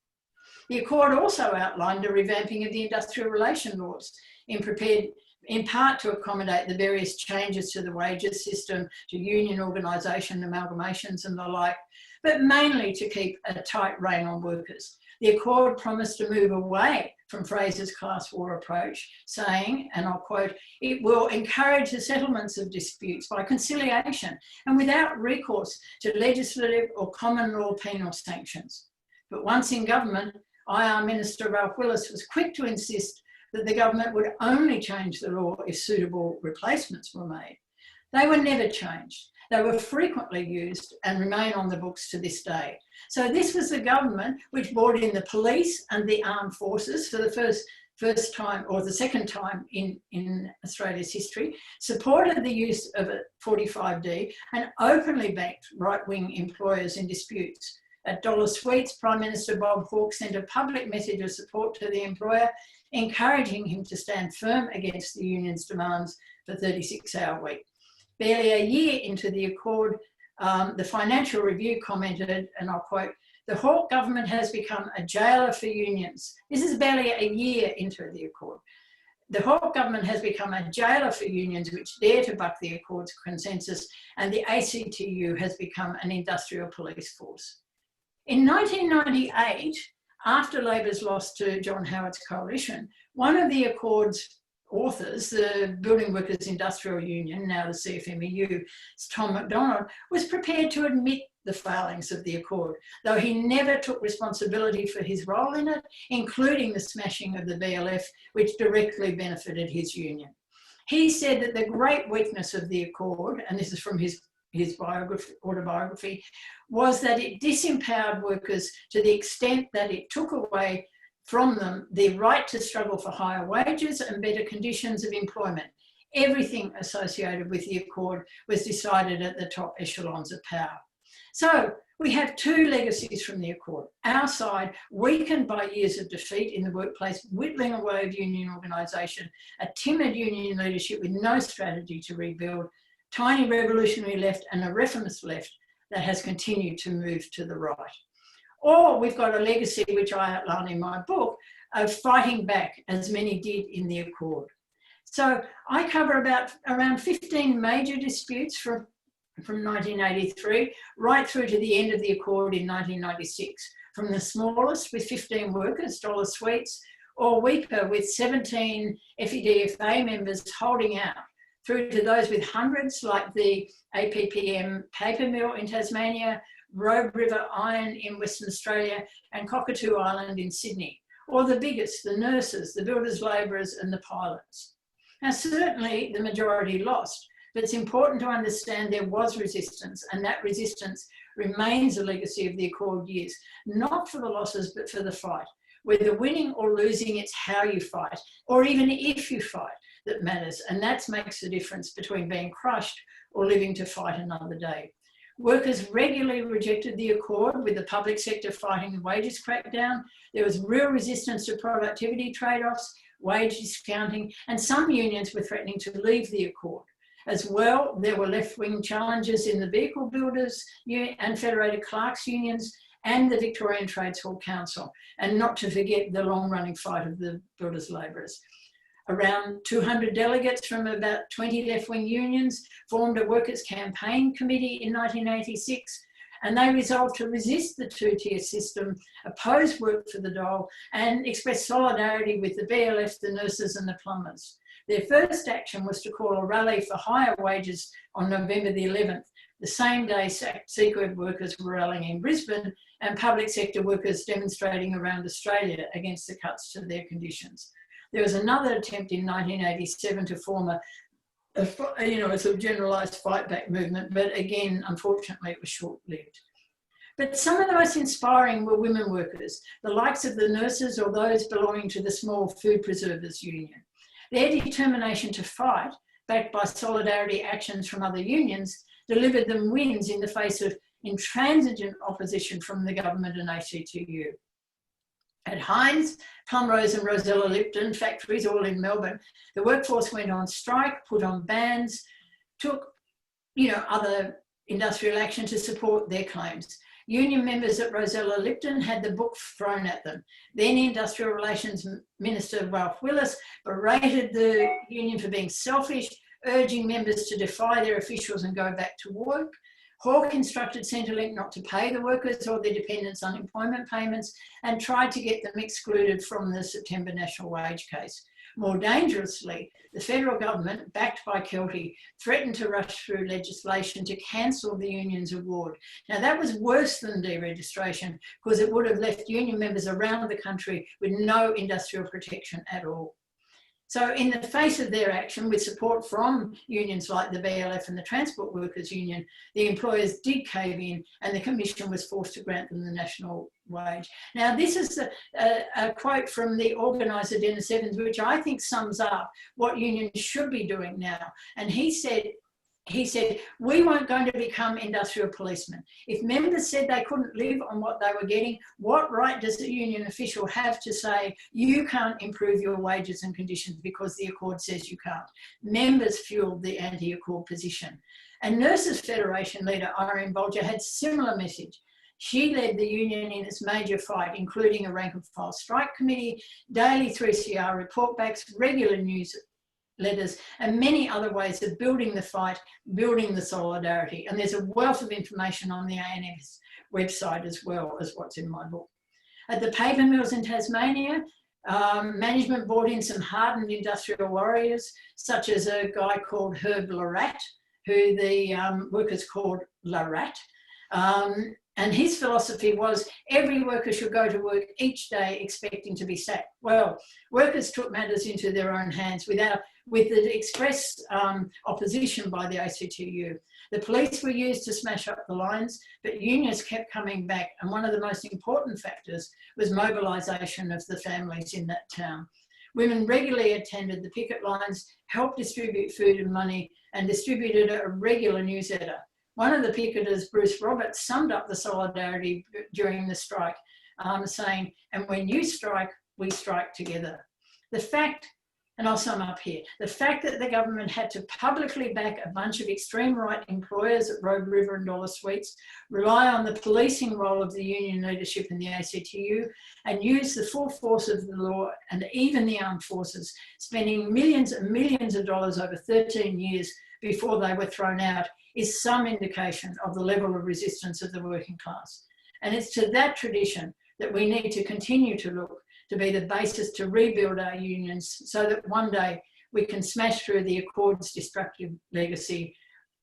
The Accord also outlined a revamping of the industrial relation laws, in part to accommodate the various changes to the wages system, to union organisation amalgamations and the like, but mainly to keep a tight rein on workers. The Accord promised to move away from Fraser's class war approach, saying, and I'll quote, "It will encourage the settlements of disputes by conciliation and without recourse to legislative or common law penal sanctions." But once in government, IR Minister Ralph Willis was quick to insist that the government would only change the law if suitable replacements were made. They were never changed. They were frequently used and remain on the books to this day. So this was the government which brought in the police and the armed forces for the first time, or the second time in Australia's history, supported the use of a 45D and openly backed right-wing employers in disputes. At Dollar Sweets, Prime Minister Bob Hawke sent a public message of support to the employer, encouraging him to stand firm against the union's demands for 36-hour week. Barely a year into the Accord, the Financial Review commented, and I'll quote, "The Hawke government has become a jailer for unions." This is barely a year into the Accord. "The Hawke government has become a jailer for unions which dare to buck the Accord's consensus, and the ACTU has become an industrial police force." In 1998, after Labor's loss to John Howard's coalition, one of the Accord's authors, the Building Workers Industrial Union, now the CFMEU, Tom McDonald, was prepared to admit the failings of the Accord, though he never took responsibility for his role in it, including the smashing of the BLF, which directly benefited his union. He said that the great weakness of the Accord, and this is from his autobiography, was that it disempowered workers to the extent that it took away from them the right to struggle for higher wages and better conditions of employment. Everything associated with the Accord was decided at the top echelons of power. So we have two legacies from the Accord. Our side, weakened by years of defeat in the workplace, whittling away of union organisation, a timid union leadership with no strategy to rebuild, tiny revolutionary left and a reformist left that has continued to move to the right. Or we've got a legacy, which I outline in my book, of fighting back, as many did in the Accord. So I cover around 15 major disputes from 1983 right through to the end of the Accord in 1996, from the smallest with 15 workers, Dollar Sweets, or weaker with 17 FEDFA members holding out through to those with hundreds like the APPM paper mill in Tasmania, Robe River Iron in Western Australia, and Cockatoo Island in Sydney, or the biggest, the nurses, the builders, labourers and the pilots. Now certainly the majority lost, but it's important to understand there was resistance, and that resistance remains a legacy of the Accord years, not for the losses but for the fight. Whether winning or losing, it's how you fight, or even if you fight, that matters, and that makes the difference between being crushed or living to fight another day. Workers regularly rejected the Accord, with the public sector fighting the wages crackdown. There was real resistance to productivity trade-offs, wage discounting, and some unions were threatening to leave the Accord. As well, there were left-wing challenges in the vehicle builders and Federated Clerks unions and the Victorian Trades Hall Council, and not to forget the long-running fight of the builders' labourers. Around 200 delegates from about 20 left-wing unions formed a workers' campaign committee in 1986, and they resolved to resist the two-tier system, oppose work for the dole, and express solidarity with the BLF, the nurses and the plumbers. Their first action was to call a rally for higher wages on November the 11th, the same day Seaqueb workers were rallying in Brisbane and public sector workers demonstrating around Australia against the cuts to their conditions. There was another attempt in 1987 to form a sort of generalised fight back movement, but again, unfortunately, it was short-lived. But some of the most inspiring were women workers, the likes of the nurses or those belonging to the Small Food Preservers Union. Their determination to fight, backed by solidarity actions from other unions, delivered them wins in the face of intransigent opposition from the government and ACTU. At Heinz, Plumrose and Rosella Lipton factories, all in Melbourne, the workforce went on strike, put on bans, took other industrial action to support their claims. Union members at Rosella Lipton had the book thrown at them. Then Industrial Relations Minister Ralph Willis berated the union for being selfish, urging members to defy their officials and go back to work. Hawke instructed Centrelink not to pay the workers or their dependents unemployment payments and tried to get them excluded from the September national wage case. More dangerously, the federal government, backed by Kelty, threatened to rush through legislation to cancel the union's award. Now that was worse than deregistration because it would have left union members around the country with no industrial protection at all. So in the face of their action, with support from unions like the BLF and the Transport Workers Union, the employers did cave in and the Commission was forced to grant them the national wage. Now this is a quote from the organiser Dennis Evans, which I think sums up what unions should be doing now. And he said, we weren't going to become industrial policemen. If members said they couldn't live on what they were getting, what right does the union official have to say, you can't improve your wages and conditions because the Accord says you can't? Members fueled the anti-Accord position. And Nurses Federation leader Irene Bolger had similar message. She led the union in its major fight, including a rank and file strike committee, daily 3CR reportbacks, regular news letters, and many other ways of building the fight, building the solidarity. And there's a wealth of information on the ANF's website as well as what's in my book. At the paper mills in Tasmania, management brought in some hardened industrial warriors, such as a guy called Herb Larat, who the workers called Larat. And his philosophy was every worker should go to work each day expecting to be sacked. Well, workers took matters into their own hands with the express opposition by the ACTU. The police were used to smash up the lines, but unions kept coming back. And one of the most important factors was mobilisation of the families in that town. Women regularly attended the picket lines, helped distribute food and money, and distributed a regular newsletter. One of the picketers, Bruce Roberts, summed up the solidarity during the strike, saying, and when you strike, we strike together. The fact, and I'll sum up here, the fact that the government had to publicly back a bunch of extreme right employers at Robe River and Dollar Sweets, rely on the policing role of the union leadership in the ACTU, and use the full force of the law and even the armed forces, spending millions and millions of dollars over 13 years before they were thrown out, is some indication of the level of resistance of the working class. And it's to that tradition that we need to continue to look to be the basis to rebuild our unions so that one day we can smash through the Accord's destructive legacy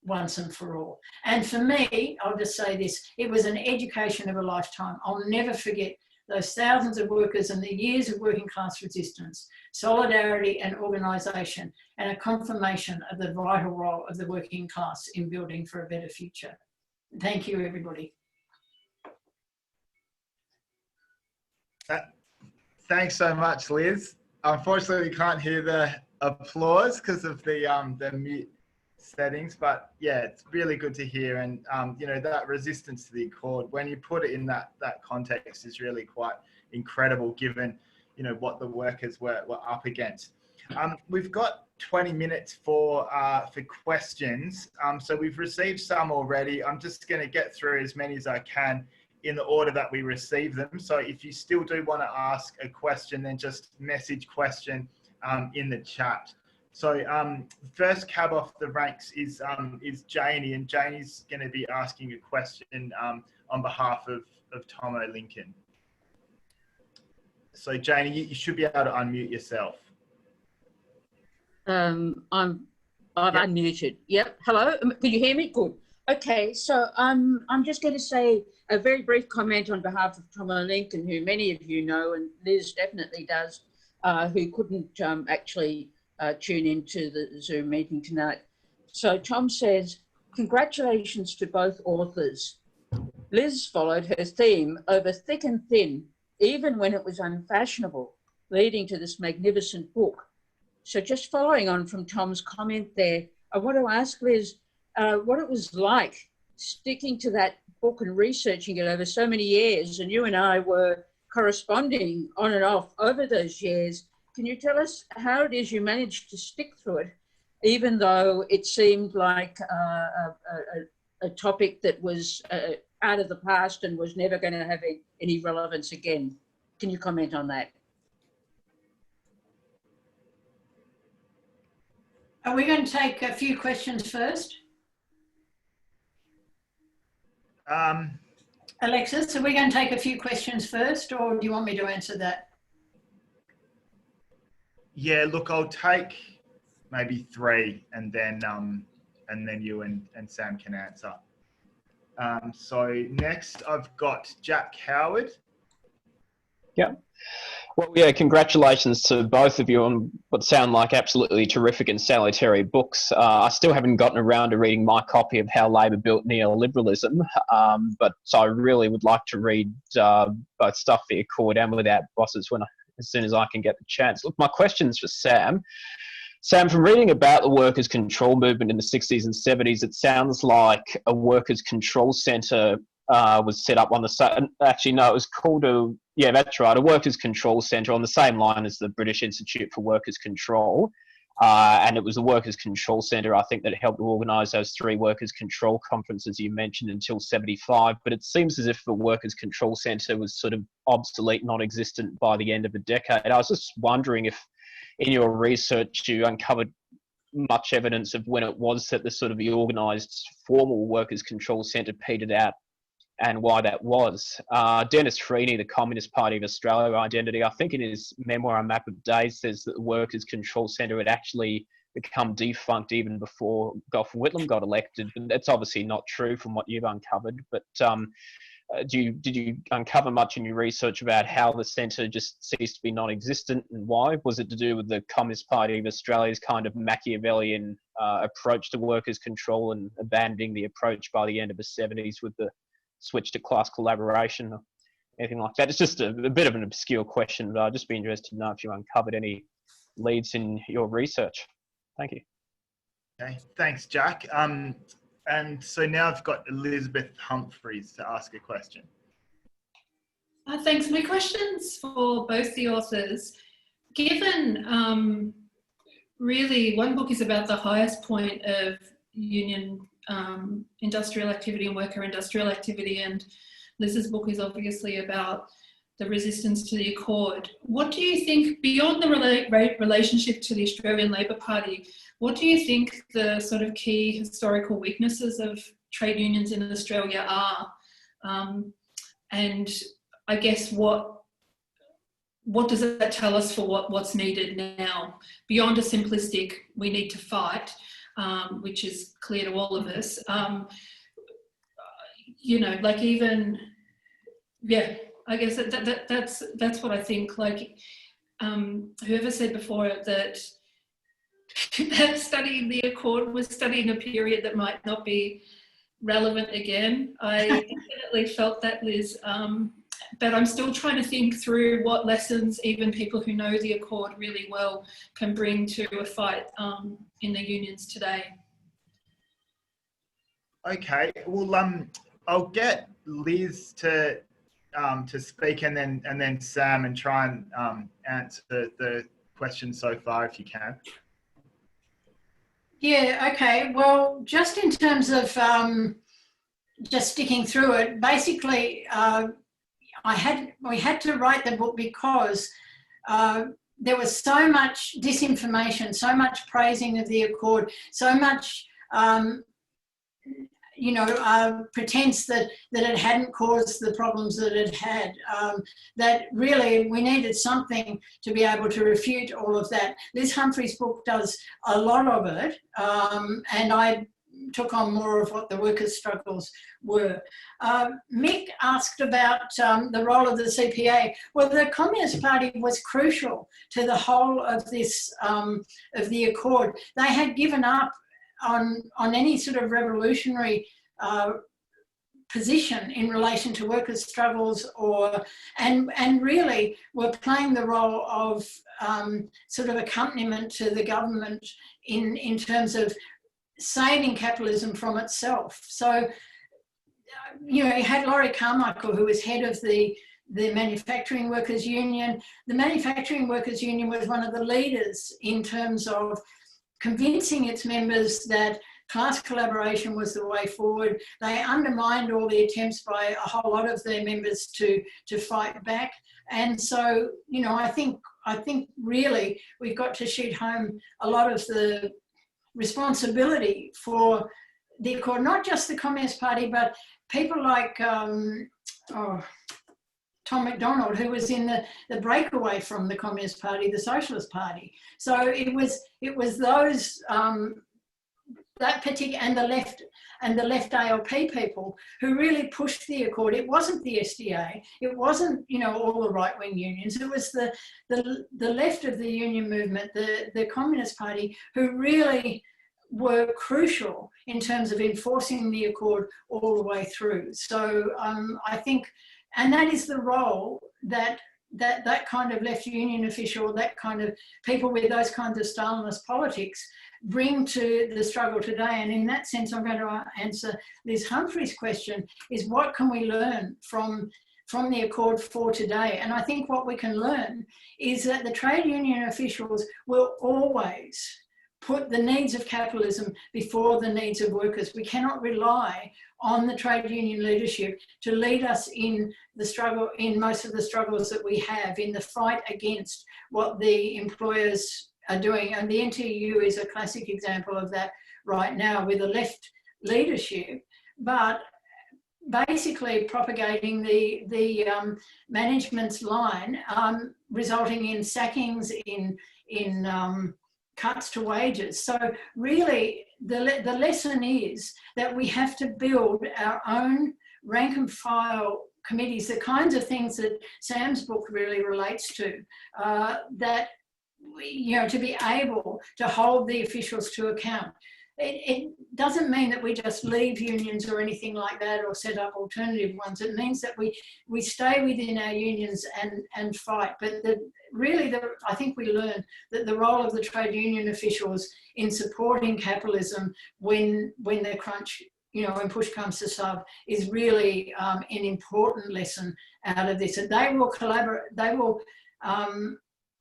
once and for all. And for me, I'll just say this, it was an education of a lifetime. I'll never forget those thousands of workers and the years of working class resistance, solidarity and organisation, and a confirmation of the vital role of the working class in building for a better future. Thank you, everybody. Thanks so much, Liz. Unfortunately, we can't hear the applause because of the mute settings, but yeah, it's really good to hear. And you know, that resistance to the Accord, when you put it in that context, is really quite incredible, given you know what the workers were up against. We've got 20 minutes for questions. So we've received some already. I'm just going to get through as many as I can in the order that we receive them. So if you still do want to ask a question, then just message question in the chat. So first cab off the ranks is Janie, and Janie's going to be asking a question on behalf of Tomo Lincoln. So Janie, you should be able to unmute yourself. I've unmuted. Yep. Hello. Can you hear me? Good. Okay. So I'm just going to say a very brief comment on behalf of Tomo Lincoln, who many of you know, and Liz definitely does, who couldn't actually tune into the Zoom meeting tonight. So Tom says, congratulations to both authors. Liz followed her theme over thick and thin, even when it was unfashionable, leading to this magnificent book. So just following on from Tom's comment there, I want to ask Liz what it was like sticking to that book and researching it over so many years, and you and I were corresponding on and off over those years. Can you tell us how it is you managed to stick through it, even though it seemed like a topic that was out of the past and was never going to have any relevance again? Can you comment on that? Are we going to take a few questions first? Alexis, are we going to take a few questions first, or do you want me to answer that? Yeah, look, I'll take maybe 3, and then you and Sam can answer. So next I've got Jack Howard. Yeah. Well, yeah, congratulations to both of you on what sound like absolutely terrific and salutary books. I still haven't gotten around to reading my copy of How Labor Built Neoliberalism, but so I really would like to read both Stuff for the Accord and Without Bosses as soon as I can get the chance. Look, my question's for Sam. Sam, from reading about the workers' control movement in the 60s and 70s, it sounds like a workers' control centre was set up on the same, actually no, it was called yeah, that's right, a workers' control centre on the same line as the British Institute for Workers' Control. And it was the Workers' Control Centre, I think, that helped organise those 3 workers' control conferences you mentioned until 75. But it seems as if the Workers' Control Centre was sort of obsolete, non-existent by the end of the decade. I was just wondering if in your research you uncovered much evidence of when it was that the sort of the organised formal Workers' Control Centre petered out, and why that was. Dennis Freeney, the Communist Party of Australia Identity, I think in his memoir, A Map of Days, says that the Workers' Control Centre had actually become defunct even before Gough Whitlam got elected. And that's obviously not true from what you've uncovered, but did you uncover much in your research about how the centre just ceased to be non-existent, and why? Was it to do with the Communist Party of Australia's kind of Machiavellian approach to workers' control and abandoning the approach by the end of the 70s with the switch to class collaboration or anything like that? It's just a bit of an obscure question, but I'd just be interested to know if you uncovered any leads in your research. Thank you. Okay, thanks, Jack. And so now I've got Elizabeth Humphreys to ask a question. Thanks. My question's for both the authors. Given really one book is about the highest point of union industrial activity and worker industrial activity, and Liz's book is obviously about the resistance to the Accord. What do you think, beyond the relationship to the Australian Labor Party, what do you think the sort of key historical weaknesses of trade unions in Australia are? And I guess what what does that tell us for what's needed now? Beyond a simplistic, we need to fight, which is clear to all of us. You know, like even, yeah, I guess that's what I think. Like, whoever said before that studying the Accord was studying a period that might not be relevant again. I definitely felt that, Liz. But I'm still trying to think through what lessons even people who know the Accord really well can bring to a fight in the unions today. Okay, well, I'll get Liz to speak, and then Sam, and try and answer the question so far if you can. Yeah, okay. Well, just in terms of just sticking through it, basically, we had to write the book because there was so much disinformation, so much praising of the Accord, so much, you know, pretense that it hadn't caused the problems that it had, that really we needed something to be able to refute all of that. Liz Humphrey's book does a lot of it, and I took on more of what the workers' struggles were. Mick asked about the role of the CPA. Well, the Communist Party was crucial to the whole of this, of the Accord. They had given up on any sort of revolutionary position in relation to workers' struggles, and really were playing the role of sort of accompaniment to the government in terms of saving capitalism from itself. So, you know, you had Laurie Carmichael, who was head of the Manufacturing Workers Union. The Manufacturing Workers Union was one of the leaders in terms of convincing its members that class collaboration was the way forward. They undermined all the attempts by a whole lot of their members to fight back. And so, you know, I think really we've got to shoot home a lot of the responsibility for the Accord, not just the Communist Party, but people like Tom MacDonald, who was in the breakaway from the Communist Party, the Socialist Party. So it was those that particular, and the left ALP people who really pushed the Accord. It wasn't the SDA, it wasn't, you know, all the right-wing unions. It was the left of the union movement, the Communist Party, who really were crucial in terms of enforcing the Accord all the way through. So I think, and that is the role that kind of left union official, that kind of people with those kinds of Stalinist politics bring to the struggle today. And in that sense, I'm going to answer Liz Humphrey's question, is what can we learn from the Accord for today? And I think what we can learn is that the trade union officials will always put the needs of capitalism before the needs of workers. We cannot rely on the trade union leadership to lead us in the struggle, in most of the struggles that we have, in the fight against what the employers are doing. And the NTU is a classic example of that right now, with the left leadership, but basically propagating the management's line, resulting in sackings, in cuts to wages. So really the lesson is that we have to build our own rank and file committees, the kinds of things that Sam's book really relates to, that, you know, to be able to hold the officials to account. It doesn't mean that we just leave unions or anything like that, or set up alternative ones. It means that we stay within our unions and fight. But I think we learn that the role of the trade union officials in supporting capitalism when the crunch, you know, when push comes to shove, is really an important lesson out of this. And they will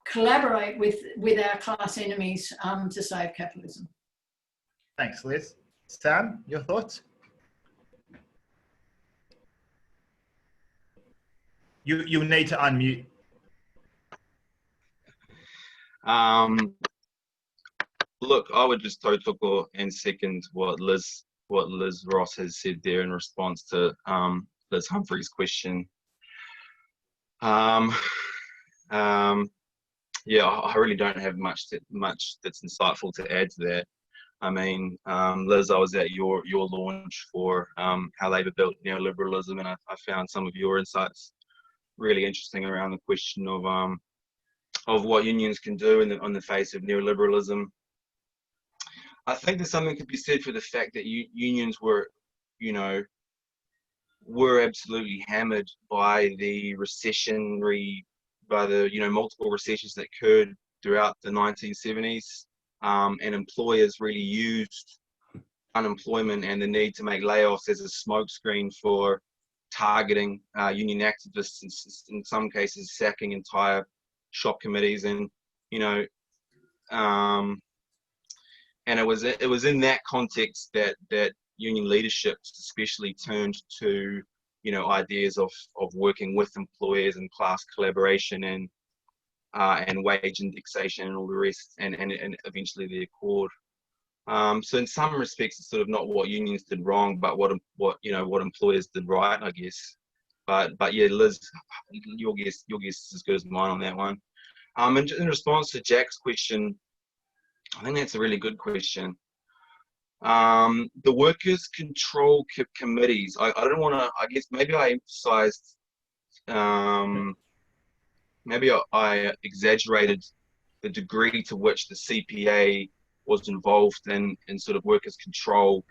collaborate with our class enemies to save capitalism. Thanks, Liz. Sam, your thoughts? You need to unmute. Look, I would just totally and second what Liz Ross has said there in response to Liz Humphrey's question. Yeah, I really don't have much that's insightful to add to that. I mean, Liz, I was at your launch for How Labour Built Neoliberalism, and I found some of your insights really interesting around the question of what unions can do on the face of neoliberalism. I think there's something to be said for the fact that unions were absolutely hammered by the multiple recessions that occurred throughout the 1970s, and employers really used unemployment and the need to make layoffs as a smokescreen for targeting union activists, in some cases sacking entire shop committees, and and it was in that context that union leadership especially turned to ideas of working with employers and class collaboration and wage indexation and all the rest, and eventually the accord. So in some respects, it's sort of not what unions did wrong, but what employers did right, I guess. But yeah, Liz, your guess is as good as mine on that one. In response to Jack's question, I think that's a really good question. The workers' control committees. I don't want to. I guess maybe I emphasized. Maybe I exaggerated the degree to which the CPA was involved in sort of workers' control,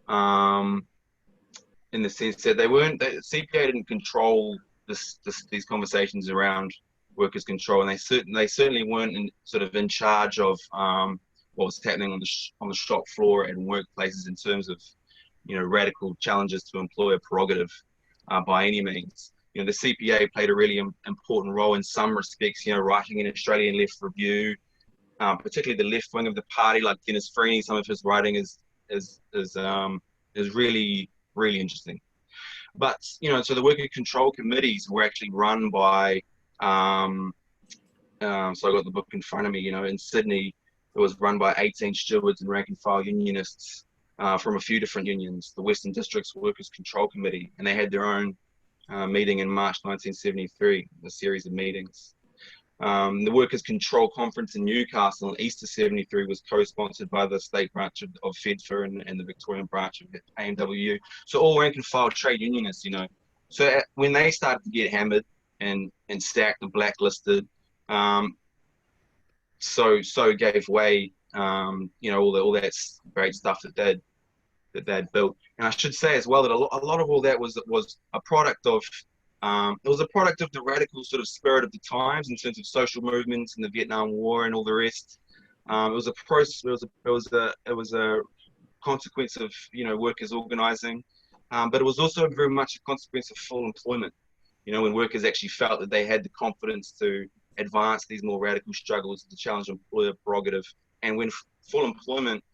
in the sense that the CPA didn't control these conversations around workers' control, and they certainly weren't in charge of what was happening on the shop floor and workplaces in terms of radical challenges to employer prerogative by any means. The CPA played a really important role in some respects. Writing in Australian Left Review, particularly the left wing of the party, like Dennis Freeney. Some of his writing is really, really interesting. But so the worker control committees were actually run by. So I got the book in front of me. In Sydney, it was run by 18 stewards and rank and file unionists from a few different unions, the Western Districts Workers Control Committee, and they had their own meeting in March 1973, a series of meetings. The Workers Control Conference in Newcastle in Easter 73 was co-sponsored by the state branch of FEDFA and the Victorian branch of AMWU. So all rank and file trade unionists, So when they started to get hammered and stacked and blacklisted, so gave way, all that great stuff that they'd built. And I should say as well that a lot of all that was a product of the radical sort of spirit of the times in terms of social movements and the Vietnam War and all the rest. It was a process. It was a consequence of workers organising, but it was also very much a consequence of full employment. When workers actually felt that they had the confidence to advance these more radical struggles to challenge employer prerogative, and when full employment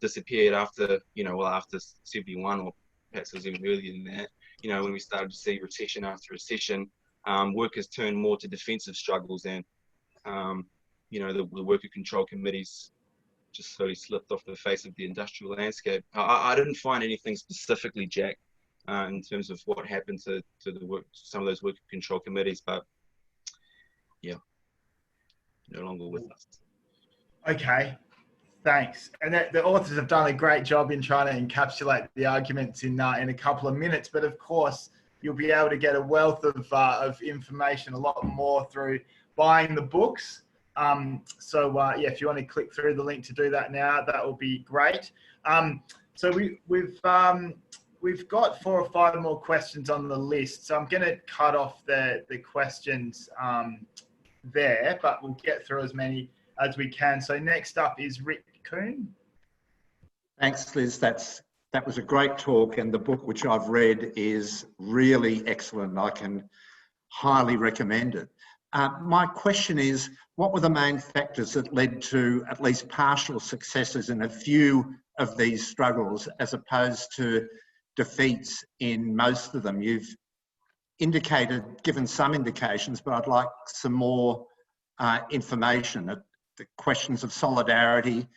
disappeared after 71, or perhaps it was even earlier than that. When we started to see recession after recession, workers turned more to defensive struggles, and the worker control committees just slowly slipped off the face of the industrial landscape. I didn't find anything specifically, Jack, in terms of what happened to some of those worker control committees, but yeah, no longer with us. Okay, thanks. And the authors have done a great job in trying to encapsulate the arguments in a couple of minutes. But of course, you'll be able to get a wealth of information, a lot more through buying the books. Yeah, if you want to click through the link to do that now, that will be great. So we've got 4 or 5 more questions on the list. So I'm going to cut off the questions there, but we'll get through as many as we can. So next up is Rick Kuhn. Thanks, Liz. That was a great talk, and the book which I've read is really excellent. I can highly recommend it. My question is, what were the main factors that led to at least partial successes in a few of these struggles as opposed to defeats in most of them? You've given some indications, but I'd like some more information. The questions of solidarity,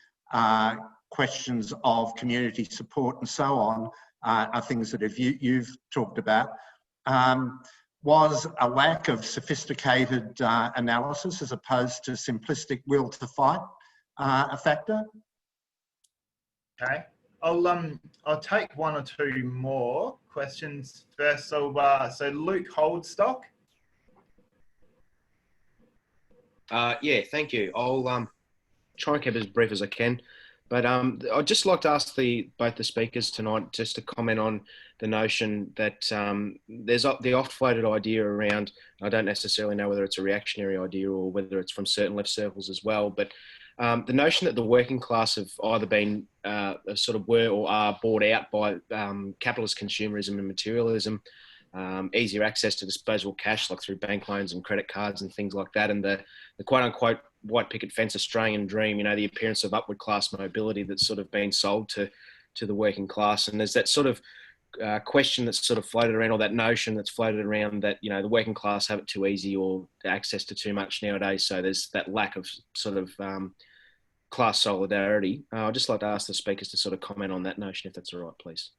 questions of community support and so on are things that you've talked about. Was a lack of sophisticated analysis as opposed to simplistic will to fight a factor? Okay, I'll take one or two more questions first. So Luke Holdstock. Yeah, thank you. I'll try and keep it as brief as I can. But I'd just like to ask both the speakers tonight just to comment on the notion that there's the oft-floated idea around, I don't necessarily know whether it's a reactionary idea or whether it's from certain left circles as well, but the notion that the working class have either been sort of were or are bought out by capitalist consumerism and materialism, easier access to disposable cash like through bank loans and credit cards and things like that, and the quote-unquote white picket fence Australian dream, you know, the appearance of upward class mobility that's sort of been sold to the working class. And there's that sort of question that's sort of floated around, or that notion that's floated around that, you know, the working class have it too easy or access to too much nowadays. So there's that lack of sort of class solidarity. I'd just like to ask the speakers to sort of comment on that notion, if that's all right, please.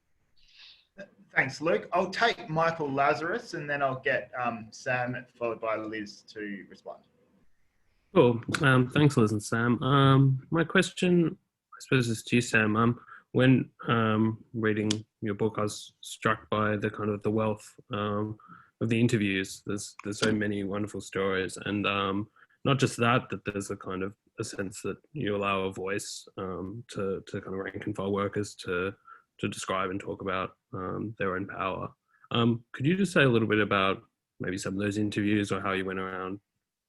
Thanks, Luke. I'll take Michael Lazarus and then I'll get Sam followed by Liz to respond. Cool. Thanks, Liz and Sam. My question, I suppose, is to you, Sam. When reading your book, I was struck by the kind of the wealth of the interviews. There's so many wonderful stories, and not just that there's a kind of a sense that you allow a voice to kind of rank and file workers to describe and talk about their own power. Could you just say a little bit about maybe some of those interviews or how you went around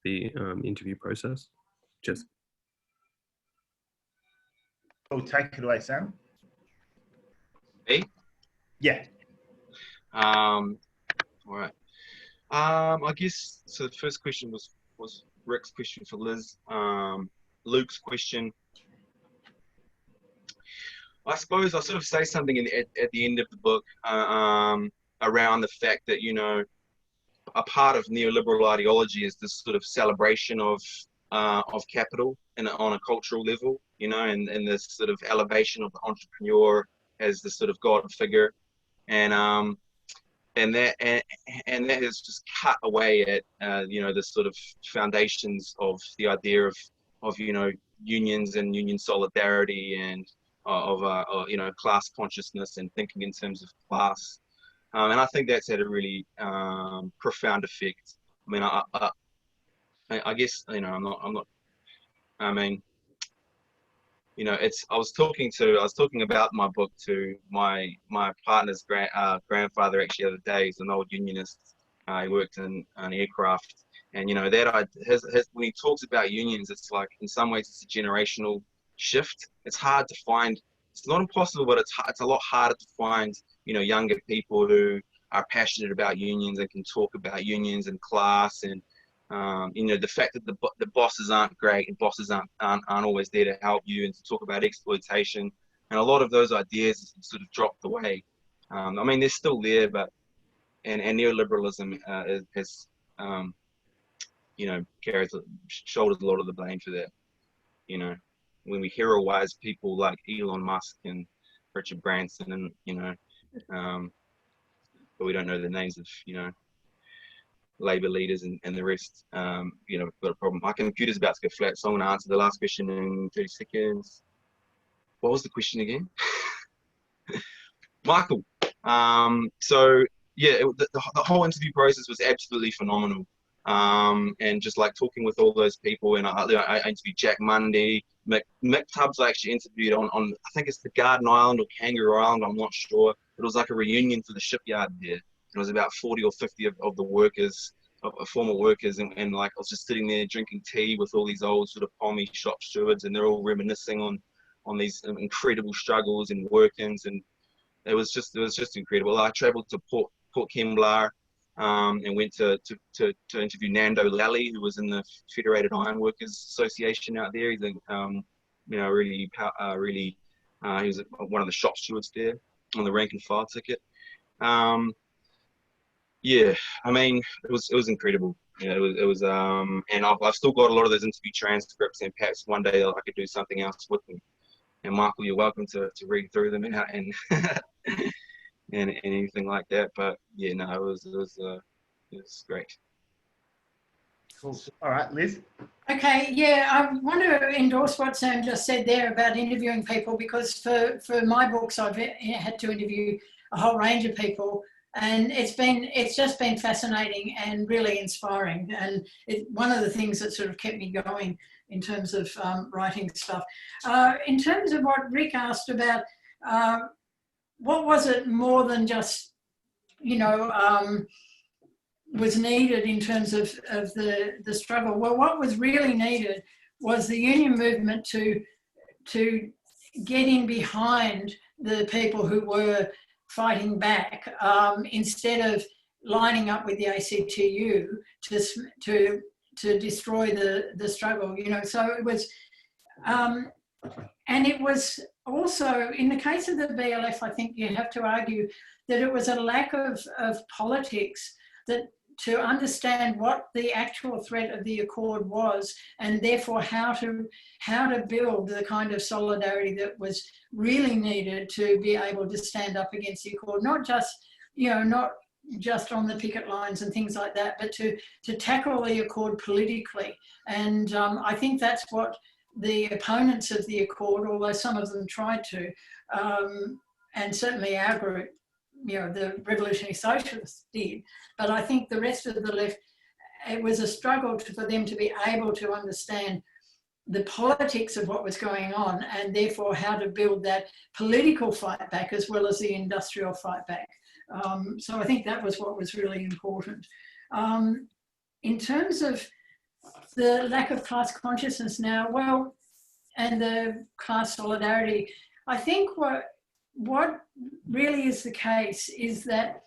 the interview process? Just take it away, Sam. Me? Yeah. All right. I guess so. The first question was Rick's question for Liz. Luke's question. I suppose I'll sort of say something at the end of the book around the fact that, you know, a part of neoliberal ideology is this sort of celebration of capital on a cultural level, you know, and this sort of elevation of the entrepreneur as the sort of god figure, and that has just cut away at you know, the sort of foundations of the idea of you know, unions and union solidarity and of you know, class consciousness and thinking in terms of class. And I think that's had a really profound effect. I mean, I guess, you know, I'm not. I mean, you know, I was talking about my book to my partner's grandfather actually the other day. He's an old unionist. He worked in aircraft, and you know, that when he talks about unions, it's like in some ways it's a generational shift. It's hard to find. It's not impossible, but it's a lot harder to find, you know, younger people who are passionate about unions and can talk about unions and class, and you know, the fact that the bosses aren't great and bosses aren't always there to help you, and to talk about exploitation, and a lot of those ideas sort of dropped away. I mean, they're still there, but and neoliberalism has you know, shoulders a lot of the blame for that. You know, when we heroize people like Elon Musk and Richard Branson, and you know, but we don't know the names of, you know, Labour leaders and the rest. You know, we've got a problem. My computer's about to go flat, so I'm going to answer the last question in 30 seconds. What was the question again? Michael. So yeah, the whole interview process was absolutely phenomenal. And just like talking with all those people, and I interviewed Jack Mundy, Mick Tubbs. I actually interviewed on I think it's the Garden Island or Kangaroo Island, I'm not sure. It was like a reunion for the shipyard there. It was about 40 or 50 of the workers, former workers, and like I was just sitting there drinking tea with all these old sort of pommy shop stewards, and they're all reminiscing on these incredible struggles and workings, and it was just incredible. I travelled to Port Kembla, and went to interview Nando Lally, who was in the Federated Iron Workers Association out there. He's a, you know, really he was one of the shop stewards there on the rank and file ticket. Yeah, I mean, it was incredible. Yeah, it was and I've still got a lot of those interview transcripts, and perhaps one day I could do something else with them. And Michael, you're welcome to read through them and and anything like that. But yeah, no, it was is great. Cool. All right, Liz. Okay, yeah, I want to endorse what Sam just said there about interviewing people, because for my books I've had to interview a whole range of people, and it's just been fascinating and really inspiring, and one of the things that sort of kept me going in terms of writing stuff. In terms of what Rick asked about, what was it more than just, you know, was needed in terms of the struggle? Well, what was really needed was the union movement to get in behind the people who were fighting back, instead of lining up with the ACTU to destroy the struggle, you know. So it was, and it was also, in the case of the BLF, I think you have to argue that it was a lack of politics, that to understand what the actual threat of the Accord was, and therefore how to build the kind of solidarity that was really needed to be able to stand up against the Accord, not just, you know, not just on the picket lines and things like that, but to tackle the Accord politically. And I think that's what the opponents of the Accord, although some of them tried to, and certainly our group, you know, the Revolutionary Socialists did, but I think the rest of the left, it was a struggle for them to be able to understand the politics of what was going on, and therefore how to build that political fight back as well as the industrial fight back. So I think that was what was really important. In terms of the lack of class consciousness now, well, and the class solidarity, I think what really is the case is that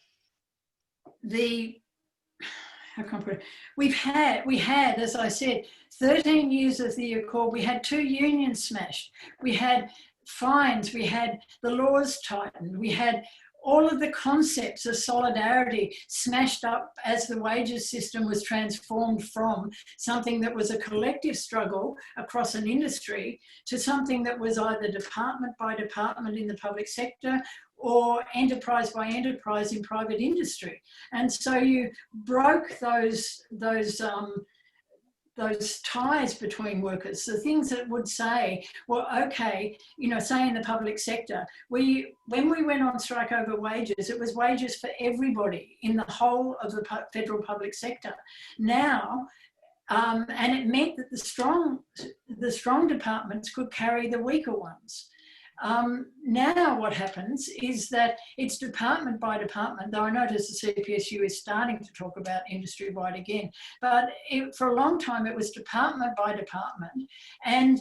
we had, as I said, 13 years of the Accord. We had 2 unions smashed. We had fines. We had the laws tightened. We had all of the concepts of solidarity smashed up as the wages system was transformed from something that was a collective struggle across an industry to something that was either department by department in the public sector or enterprise by enterprise in private industry. And so you broke those ties between workers, the things that would say, well, okay, you know, say in the public sector, when we went on strike over wages, it was wages for everybody in the whole of the federal public sector. Now, and it meant that the strong departments could carry the weaker ones. Now what happens is that it's department by department, though I notice the CPSU is starting to talk about industry-wide again, but for a long time it was department by department, and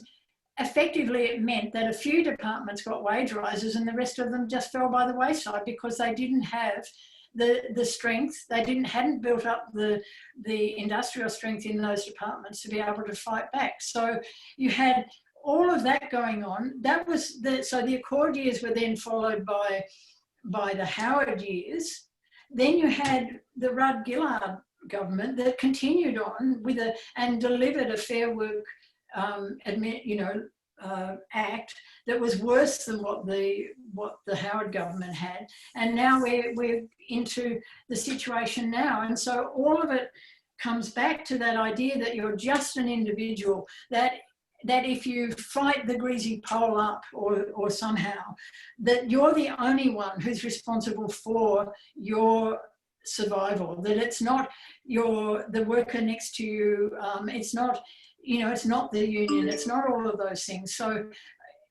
effectively it meant that a few departments got wage rises and the rest of them just fell by the wayside because they didn't have the strength, hadn't built up the industrial strength in those departments to be able to fight back. So you had all of that going on. That was so the Accord years were then followed by the Howard years. Then you had the Rudd-Gillard government that continued on with and delivered a Fair Work Act that was worse than what the Howard government had. And now we're into the situation now. And so all of it comes back to that idea that you're just an individual, that if you fight the greasy pole up or somehow, that you're the only one who's responsible for your survival, that it's not the worker next to you, it's not, you know, it's not the union, it's not all of those things. So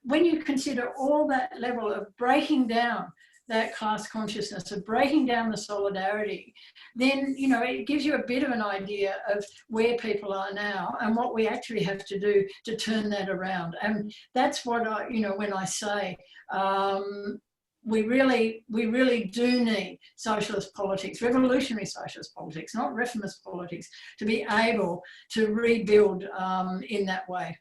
when you consider all that level of breaking down that class consciousness, of breaking down the solidarity, then, you know, it gives you a bit of an idea of where people are now and what we actually have to do to turn that around. And that's what I, you know, when I say we really do need socialist politics, revolutionary socialist politics, not reformist politics, to be able to rebuild in that way.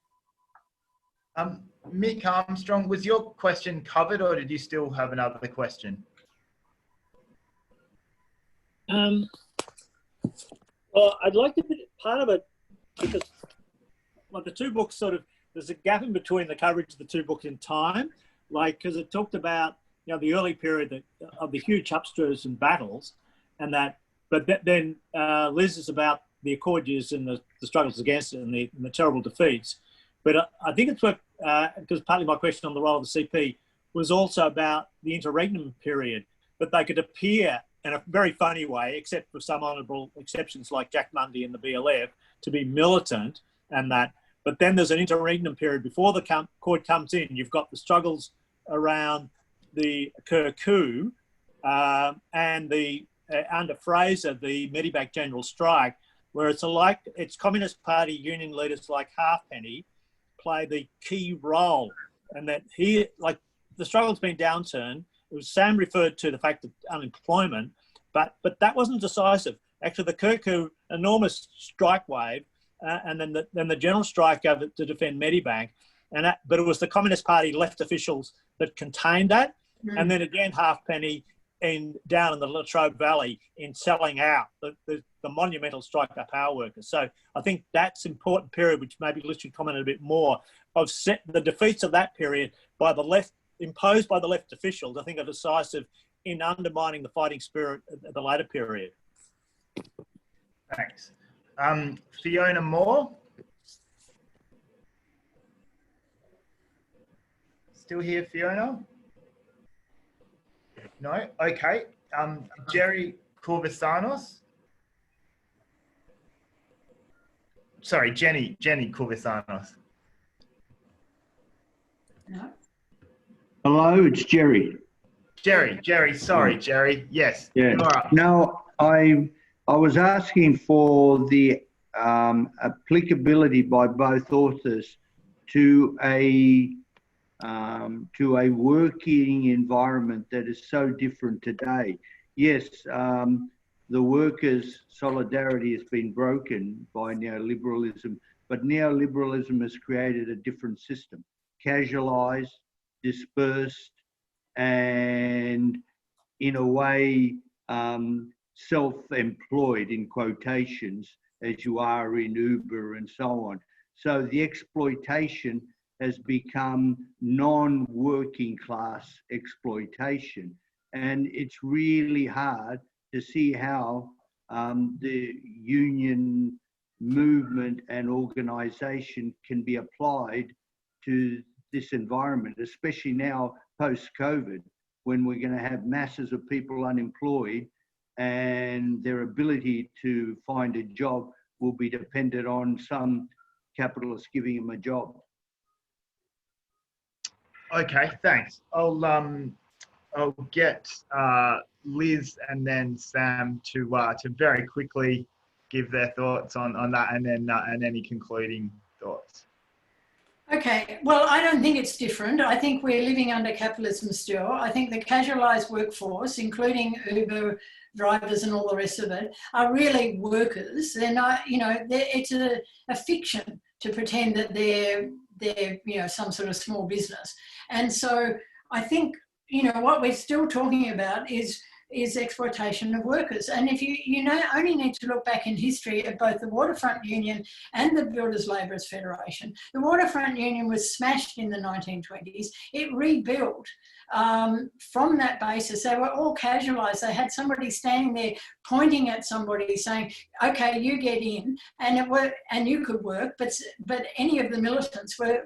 Mick Armstrong, was your question covered or did you still have another question? Well, I'd like to put part of it, because the 2 books there's a gap in between the coverage of the 2 books in time, because it talked about, you know, the early period of the huge upstarts and battles, and that But then Liz is about the accord years and the struggles against it and the terrible defeats. But I think it's worth, because partly my question on the role of the CP was also about the interregnum period, that they could appear in a very funny way, except for some honourable exceptions like Jack Mundy and the BLF, to be militant and that. But then there's an interregnum period before the court comes in. You've got the struggles around the Kerr coup and the under Fraser, the Medibank general strike, where it's Communist Party union leaders like Halfpenny play the key role, and that the struggle's been downturned. It was Sam referred to the fact of unemployment, but that wasn't decisive. Actually, the Kerr coup, enormous strike wave, and then the general strike to defend Medibank, but it was the Communist Party left officials that contained that, and then again Halfpenny down in the Latrobe Valley in selling out the monumental strike by power workers. So I think that's an important period, which maybe Liz should comment a bit more, of the defeats of that period by the left, imposed by the left officials, I think are decisive in undermining the fighting spirit at the later period. Thanks. Fiona Moore? Still here, Fiona? No? Okay. Jerry Kouvasanos? Sorry, Jenny Kouvasanos. No. Hello, it's Jerry. Jerry, sorry, Jerry. Yes. Yeah. All right. No, I was asking for the applicability by both authors to a working environment that is so different today. Yes, the workers' solidarity has been broken by neoliberalism, but neoliberalism has created a different system, casualised, dispersed, and in a way self-employed in quotations, as you are in Uber and so on. So the exploitation has become non-working class exploitation, and it's really hard to see how the union movement and organisation can be applied to this environment, especially now post-COVID, when we're going to have masses of people unemployed and their ability to find a job will be dependent on some capitalist giving them a job. Okay, thanks. I'll get Liz and then Sam to very quickly give their thoughts on that, and then any concluding thoughts. Okay, well, I don't think it's different. I think we're living under capitalism still. I think the casualised workforce, including Uber drivers and all the rest of it, are really workers. They're not, it's a fiction to pretend that they're some sort of small business. And so I think, what we're still talking about is exploitation of workers. And if you only need to look back in history at both the Waterfront Union and the Builders Labourers Federation. The Waterfront Union was smashed in the 1920s. It rebuilt from that basis. They were all casualised. They had somebody standing there pointing at somebody saying, okay, you get in, and you could work, but any of the militants were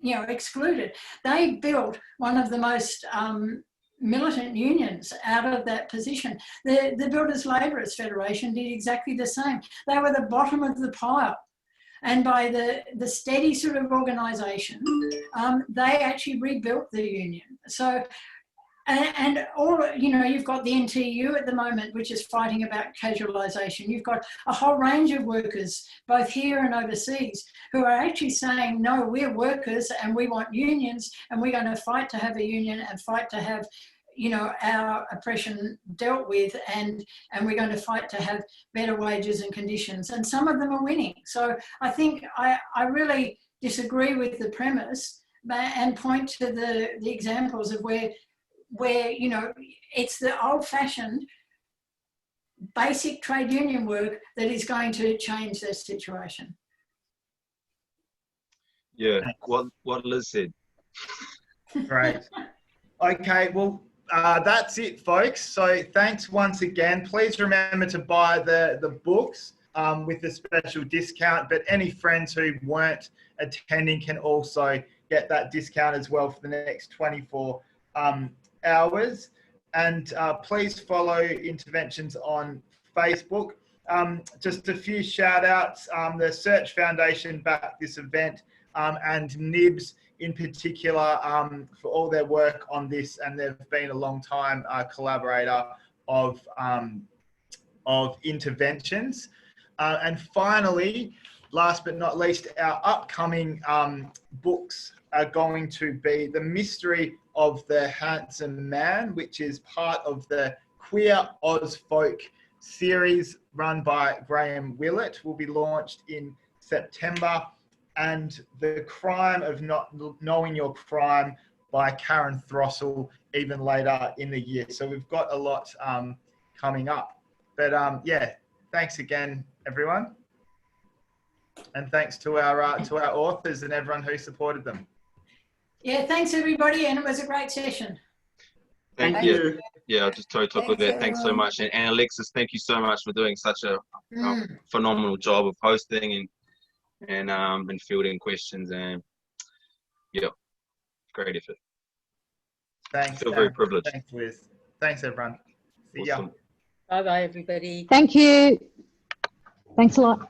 excluded. They built one of the most militant unions out of that position. The Builders Labourers Federation did exactly the same. They were the bottom of the pile. And by the steady sort of organisation, they actually rebuilt the union. So, and all, you've got the NTU at the moment, which is fighting about casualisation. You've got a whole range of workers, both here and overseas, who are actually saying, no, we're workers and we want unions, and we're going to fight to have a union and fight to have our oppression dealt with, and we're going to fight to have better wages and conditions. And some of them are winning. So I think I really disagree with the premise and point to the examples of where it's the old-fashioned basic trade union work that is going to change their situation. Yeah, what Liz said. Great. Okay, well, That's it, folks. So thanks once again. Please remember to buy the books with a special discount, but any friends who weren't attending can also get that discount as well for the next 24 hours. And please follow Interventions on Facebook. Just a few shout outs. The Search Foundation backed this event, and Nibs in particular for all their work on this, and they've been a long time collaborator of Interventions. And finally, last but not least, our upcoming books are going to be The Mystery of the Handsome Man, which is part of the Queer Ozfolk series run by Graham Willett, will be launched in September. And The Crime of Not Knowing Your Crime by Karen Throssell, even later in the year. So we've got a lot coming up. But yeah, thanks again, everyone. And thanks to our authors and everyone who supported them. Yeah, thanks everybody, and it was a great session. Thank you. Yeah, I'll just talk with that. Thanks so much. And Alexis, thank you so much for doing such a phenomenal job of hosting and fielding questions, and yeah, great effort. Thanks. I feel very privileged. Thanks, Liz. Thanks, everyone. See ya. Bye bye, everybody. Thank you. Thanks a lot.